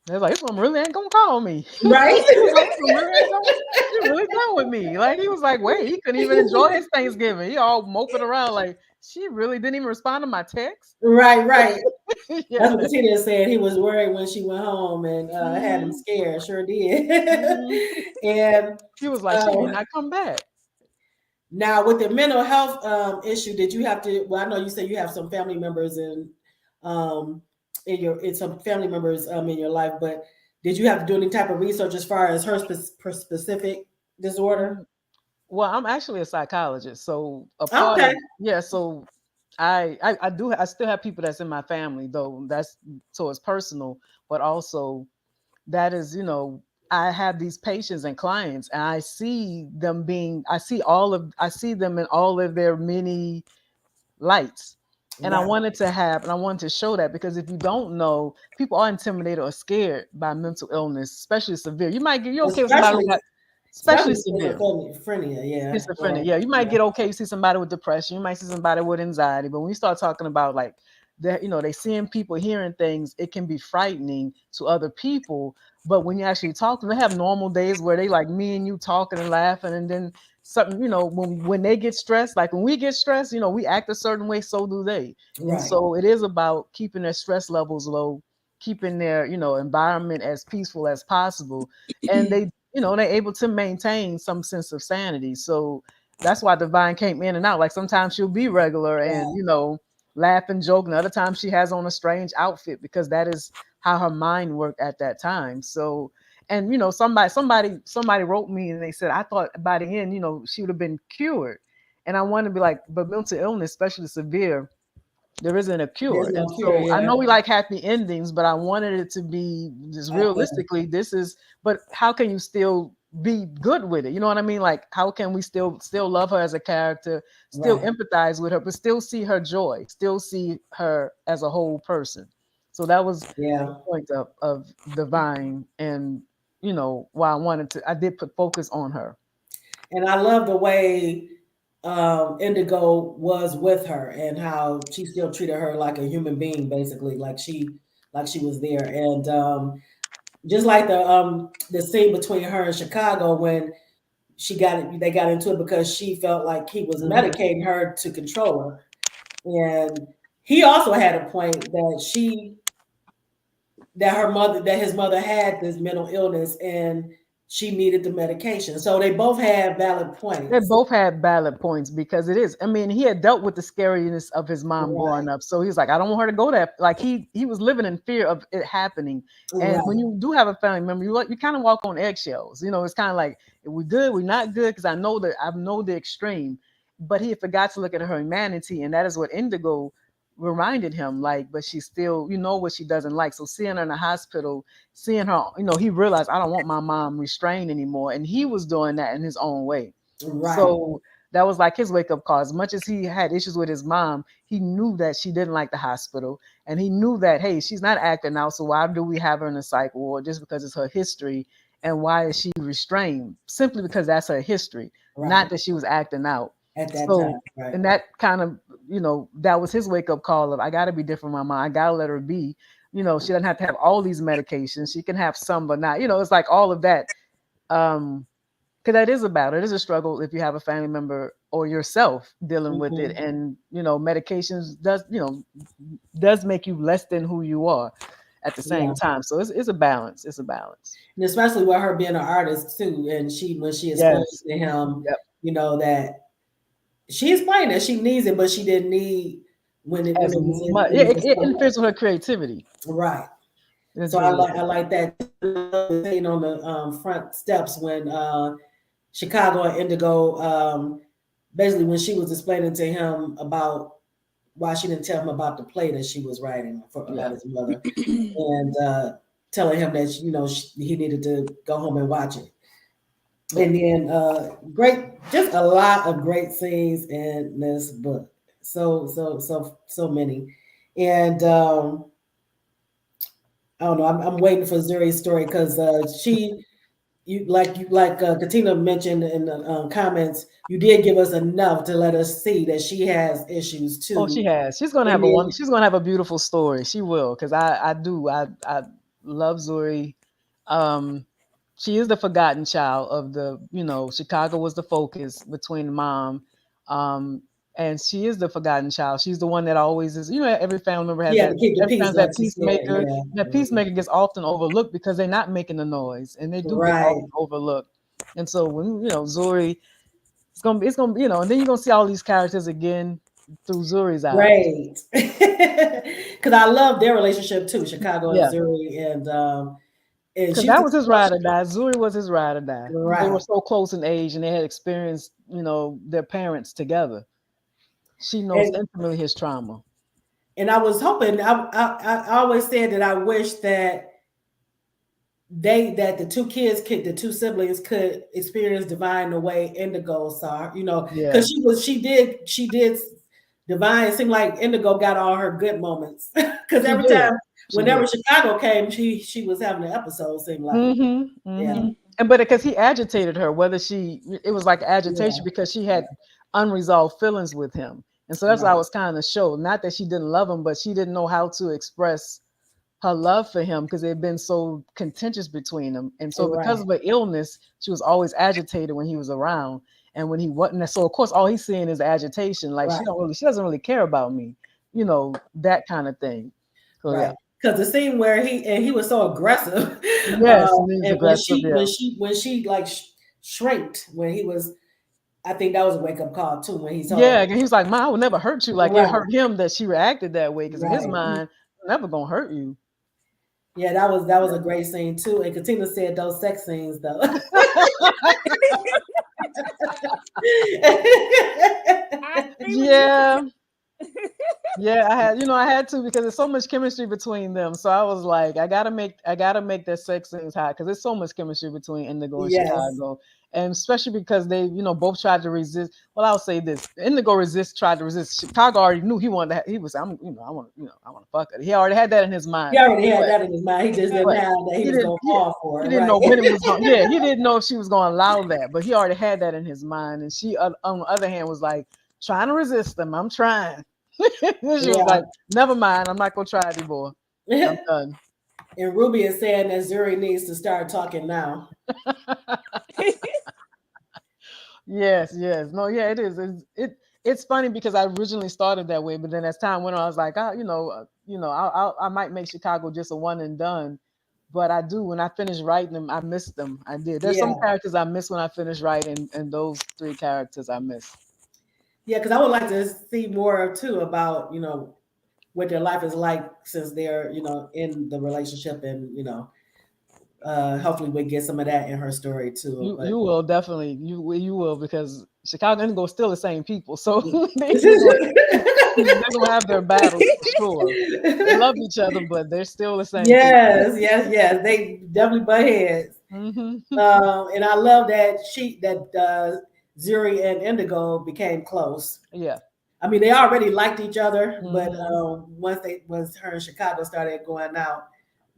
They was like, this one really ain't gonna call me. He Right. was like, this one really ain't gonna. She really done with me. Like he was like, wait, he couldn't even enjoy his Thanksgiving. He all moping around like she really didn't even respond to my text. Right, right. Yeah. That's what Tina said. He was worried when she went home and had him Mhm. scared. Sure did. Mhm. And He was like, she may uh, not come back. now with the mental health issue, did you have to? Well, I know you said you have some family members um, in some family members in your life, but did you have to do any type of research as far as her specific disorder? Mm, well, I'm actually a psychologist, so a part Okay. of yeah. So I do I still have people that's in my family though. That's so it's personal, but also that is I have these patients and clients and I see them in all of their many lights. And Right. I wanted to show that because if you don't know, people are intimidated or scared by mental illness, especially severe. You're okay with somebody Especially who got especially especially severe schizophrenia. Yeah. schizophrenia. Or Yeah, you might yeah. get okay. You see somebody with depression. You might see somebody with anxiety. But when you start talking about like that, they seeing people, hearing things, it can be frightening to other people. But when you actually talk to them, they have normal days where they like me and you talking and laughing, and then something, when they get stressed, like when we get stressed, we act a certain way, so do they. And Right. so it is about keeping their stress levels low, keeping their environment as peaceful as possible, and they're able to maintain some sense of sanity. So that's why Divine came in and out. Like sometimes she'll be regular and Right. laughing, joking. Other times she has on a strange outfit because that is how her mind worked at that time. So, and somebody wrote me and they said I thought by the end, she would have been cured. And I want to be like, but mental illness, especially severe, there isn't a There's cure. And no cure. so I Yeah. know we like happy endings, but I wanted it to be just Uh, realistically, but how can you still be good with it? You know what I mean? Like how can we still love her as a character, still right. empathize with her, but still see her joy, still see her as a whole person. So that was the Yeah. point of Divine, and why I did put focus on her. And I love the way Indigo was with her and how she still treated her like a human being, basically, like she was there. And just like the scene between her and Chicago when they got into it because she felt like he was Mhm. medicating her to control her. And he also had a point that his mother had this mental illness and she needed the medication. So they both had valid They points. both had valid points because it is. I mean, he had dealt with the scariness of his mom Right, growing up, so he's like, I don't want her to go there. Like he was living in fear of it happening. And when right, you do have a family member, you kind of walk on eggshells. It's kind of like, are we good? We're not good because I know the extreme. But he forgot to look at her humanity, and that is what Indigo reminded him. Like, but she still, what she doesn't like. So seeing her in the hospital, seeing her, he realized I don't want my mom restrained anymore, and he was doing that in his own way. right, So that was like his wake up call. As much as he had issues with his mom, he knew that she didn't like the hospital. And he knew that, hey, she's not acting out. So why do we have her in a psych ward? Just because it's her history. And why is she restrained? Simply because that's her history, right. not that she was acting out. At that So, time, right, and that kind of, that was his wake up call of, I got to be different with my mom. I got to let her be. She doesn't have to have all these medications. She can have some, but not, it's like all of that. Because that is about it is a struggle if you have a family member or yourself dealing with it, hmm, and medications does make you less than who you are at the same yeah. time. So it's a balance. It's a balance. And especially with her being an artist too, and she when she explained Yes. to him, Yep. that she explained that she needs it, but she didn't need when As it was much, it was in it some interferes with her creativity. right. It So really I does. like that scene on the front steps when Chicago and Indigo basically when she was explaining to him about why she didn't tell him about the play that she was writing about Yeah. his mother and telling him that he needed to go home and watch it. Yeah. And then great, just a lot of great scenes in this book. so many. And I don't know. I'm waiting for Zuri's story because Katina mentioned in the comments, you did give us enough to let us see that she has issues Oh, she too. has. She's gonna And have a one. then, She's gonna have a beautiful story. She will, because I do. I love Zuri. Um, she is the forgotten child of the. Chicago was the focus between mom, um, and she is the forgotten child. She's the one that always is. Every family member she has had that. to keep the Every peace, family like that she said. peacemaker. Yeah. That peacemaker gets often overlooked because they're not making the noise, and they do get Right. often overlooked. And so when Zuri, it's gonna be, and then you're gonna see all these characters again through Zuri's eyes. Great. Because I love their relationship too, Chicago and Yeah, Zuri, and because she's that the was his ride or die. Zuri was his ride or die. They were right. so close in age, and they had experienced, their parents together. She knows And intimately his trauma. I was hoping. I always said that I wish that the two kids could the two siblings could experience divine the way Indigo saw her, Yeah, because she did divine. It seemed like Indigo got all her good moments because she every did. time She whenever did. Chicago came, she was having an episode, seemed like. Mm-hmm. Yeah, Mm-hmm. And but because he agitated her, it was like yeah, agitation because she had unresolved feelings with him, and so that's why I right, was kind of showed. Not that she didn't love him, but she didn't know how to express her love for him because it had been so contentious between them. And so because right, of her illness, she was always agitated when he was around. And when he wasn't, so of course all he's seeing is agitation. Like right, she doesn't really care about me, that kind of thing. So yeah. right. Because the scene where he was so aggressive, Yes, and he's and when aggressive, she yeah. when she when she like shrinked when he was, I think that was a wake up call too when he Yeah, told and he was like, "Ma, I would never hurt you." Like it right, hurt him that she reacted that way because in his right. mind, I'm never gonna hurt you. Yeah, that was a great scene too. And Katina said those sex scenes though. I agree with you, Yeah, Katina. yeah, I had to because there's so much chemistry between them. So I was like, I gotta make their sex scenes hot because there's so much chemistry between Indigo and Yes. Chicago, and especially because they, both tried to resist. Well, I'll say this: Indigo tried to resist. Chicago already knew he wanted to. He was, I want to fuck her. He already had that in his He mind, already had but that in his mind. He just Yeah. didn't but know that he he was didn't. gonna Yeah, fall for he it, didn't right? know when it was going. Yeah, he didn't know if she was going to allow that, but he already had that in his mind. And she, on the other hand, was like trying to resist them. I'm trying. She was Yeah. like, "Never mind. I'm not gonna try anymore. I'm done." And Ruby is saying that Zuri needs to start talking now. Yes, yes. No, yeah, it is. It's funny because I originally started that way, but then as time went on, I was like, I might make Chicago just a one and done. But I do when I finish writing them, I miss them. I did. There's some Yeah. characters I miss when I finish writing, and those three characters I miss. Yeah, because I would like to see more too about, what their life is like since they're, in the relationship, and, hopefully we get some of that in her story too. You But you will definitely you will because Chicago and Indigo are still the same people, so they're gonna have their battles for sure. They love each other, but they're still the same people. yes, yes, yes. They definitely butt heads. Hmm. And I love that Zuri and Indigo became close. Yeah. I mean, they already liked each other, but Hmm. once her and Chicago started going out,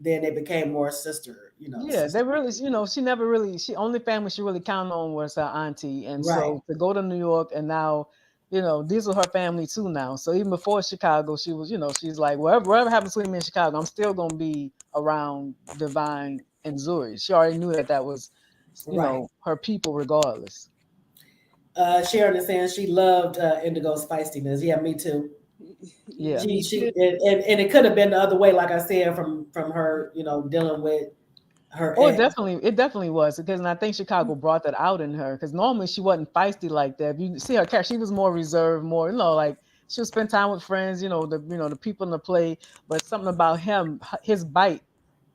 then they became more Yeah, they sister. really, she never really, she only family she really counted on was her auntie. And Right, so to go to New York and now, these are her family too now. So even before Chicago, she was, she's like, wherever happens between me and Chicago, I'm still going to be around Divine and Zuri. She already knew that was, right. her people regardless. Sharon is saying she loved Indigo's feistiness. Yeah, me too. Yeah. She Me she too. and it could have been the other way, like I said, from her, dealing with her Oh, ex. it definitely was because, and I think Chicago brought that out in her because normally she wasn't feisty like that. If you see her character, she was more reserved, more, like she would spend time with friends, the people in the play. But something about him, his bite,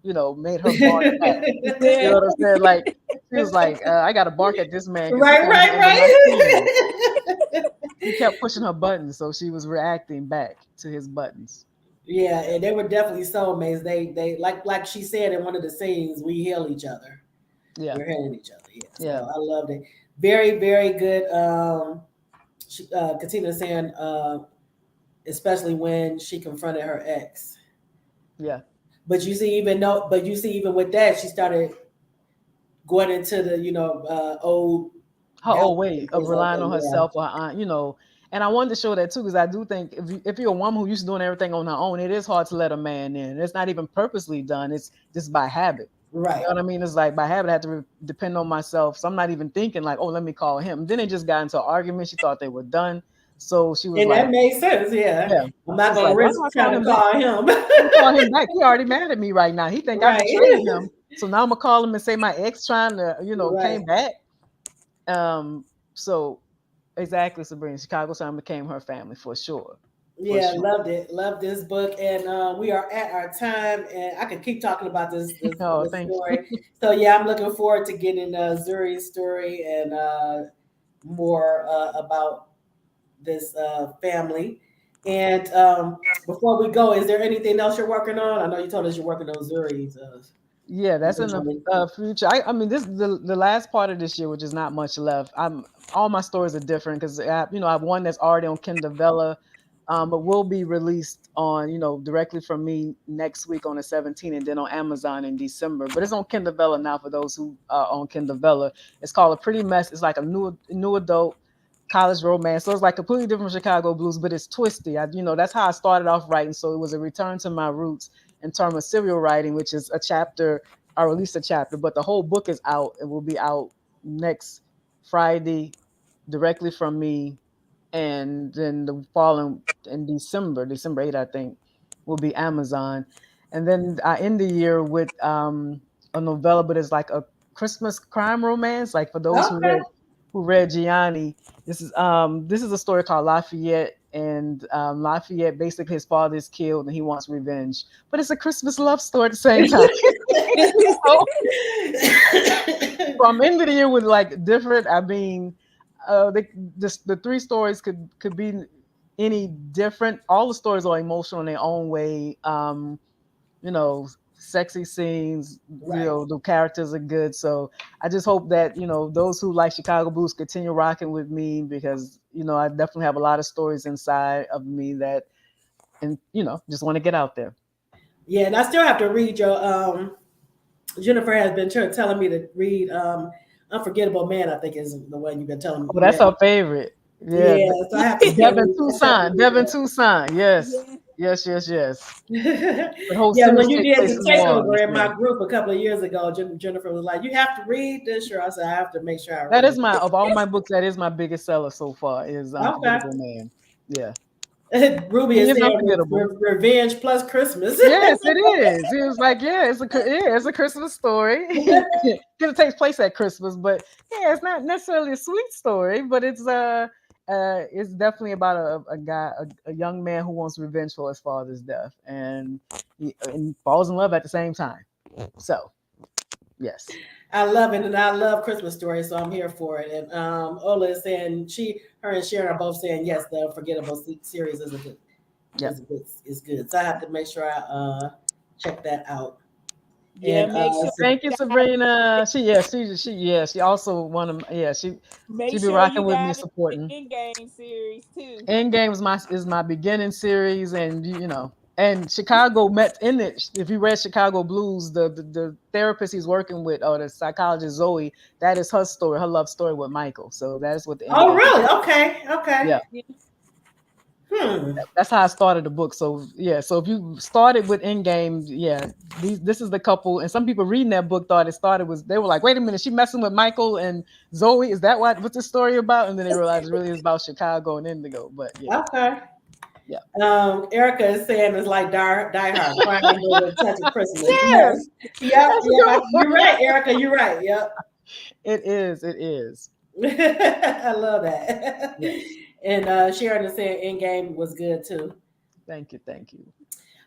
made her bark back. You Yeah. know what I'm saying? Like she was like, I got to bark at this man because he Right, got me right, under my skin. right. He kept pushing her buttons, so she was reacting back to his buttons. Yeah, and they were definitely soulmates. They like she said in one of the scenes, we heal each other. Yeah, We're healing each other. Yeah, so yeah. I loved it. Very, very good. Katina saying especially when she confronted her ex. Yeah. But you see, even with that, she started going into the old Her old way of things like relying that. on Yeah, herself or her aunt, And I wanted to show that too, because I do think if you're a woman who used to doing everything on her own, it is hard to let a man in. It's not even purposely done. It's just by habit. You right. know what I mean? It's like by habit, I had to depend on myself. So I'm not even thinking like, oh, let me call him. Then they just got into an argument. She thought they were done. So she was And like, that makes sense. Yeah, yeah. I'm not She's gonna like, why risk do I trying call to him back? call him. I'm gonna call him back. He already mad at me right now. He think I betrayed Right, him. So now I'm gonna call him and say my ex trying to, right. came back. So exactly, Sabrina. Chicago Sun became her family for sure. For Yeah, sure. loved it. Loved this book, and we are at our time, and I could keep talking about this this Oh, this thank story. you. So yeah, I'm looking forward to getting Zuri's story and more about this family. And before we go, is there anything else you're working on? I know you told us you're working on Zuri's Yeah, that's in the eventually. future. I mean, this the last part of this year, which is not much left. I'm all my stories are different because I have one that's already on Kindle, but will be released on directly from me next week on the 17th, and then on Amazon in December. But it's on Kindle now for those who are on Kindle. It's called A Pretty Mess. It's like a new adult college romance. So it's like completely different from Chicago Blues, but it's twisty. That's how I started off writing. So it was a return to my roots in terms of serial writing, which is a chapter. I released a chapter, but the whole book is out and will be out next Friday directly from me. And then the following in December 8th, I think, will be Amazon. And then I end the year with a novella, but it's like a Christmas crime romance. Like for those Okay. who read Gianni, this is a story called Lafayette, and Lafayette basically his father is killed and he wants revenge. But it's a Christmas love story at the same time. so, so I'm ending the year with like different. I mean, the three stories could be any different. All the stories are emotional in their own way. You know, sexy scenes. Right. The characters are good. So I just hope that those who like Chicago Blues continue rocking with me because I definitely have a lot of stories inside of me that and just want to get out there. Yeah, and I still have to read your Jennifer has been telling me to read Unforgettable Man, I think is the one you've been telling Oh, me. that's our favorite. Yeah, Yeah, so I have to still Devin I still have to Tucson. read Devin Tucson. Yes. Yeah. Yes, yes, yes. that. The whole Yeah, when series you takes did place the in New Orleans. takeover in Yeah. my group a couple of years ago, Jennifer was like, "You have to read this." Sure, I said, "I have to make sure I That read is my of all my books, that is my biggest seller so far is it." Unforgettable Man. Yeah. Okay. Ruby He is is saying unforgettable. revenge plus Christmas. Yes, it is. It was like, yeah, it's a Christmas story. It takes place at Christmas, but yeah, it's not necessarily a sweet story, but it's definitely about a guy, a young man who wants revenge for his father's death, and he falls in love at the same time. So, yes. I love it, and I love Christmas stories, so I'm here for it. And Ola is saying her and Sharon are both saying yes, the Unforgettable series is a good, Yep. is good. So I have to make sure I check that out. Yeah, And make sure Thank you, you got Sabrina. She also one of she make be sure rocking you with me, got it the supporting. in game series too. Endgame is my beginning series, and and Chicago met in it. If you read Chicago Blues, the therapist he's working with, or the psychologist Zoe, that is her story, her love story with Michael. So that is what the oh, Endgame. really? Okay, okay. Yeah, Yeah. Hmm. that's how I started the book. So yeah, so if you started with Endgame, yeah, this is the couple, and some people reading that book thought it started was they were like, wait a minute, she messing with Michael and Zoe. Is that what's the story about? And then they realized it really is about Chicago and Indigo. But yeah, Okay. yeah. Erica is saying it's like Die Hard, crying with a touch of Christmas. Yes. Yes, Yep. that's a Yep. good You're one. right, Erica. You're right. Yep. It is. It is. I love that. Yes. And Sharon is saying in game was good too. Thank you. Thank you.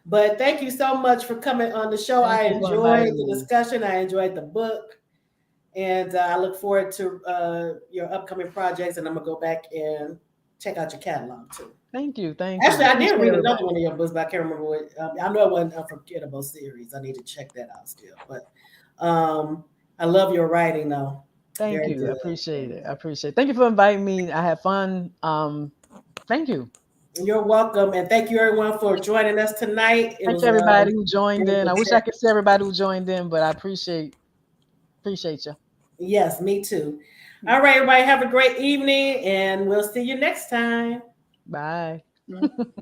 But thank you so much for coming on the show. I Thank you for enjoyed inviting the me. discussion. I enjoyed the book. And I look forward to your upcoming projects. And I'm going to go back and check out your catalog too. Thank you. Thank you. Actually, I did Appreciate read everybody. another one of your books, but I can't remember what. I know it wasn't Unforgettable series. I need to check that out still. But I love your writing, though. Thank Very you. I good. appreciate Very it. I good. appreciate it. Thank you for inviting me. I had fun. Thank you. You're welcome, and thank you everyone for joining us tonight. It Thank was you everybody who joined really in. good I wish I chat. could see everybody who joined in, but I appreciate you. Yes, me too. All right, everybody, have a great evening, and we'll see you next time. Bye. Mhm.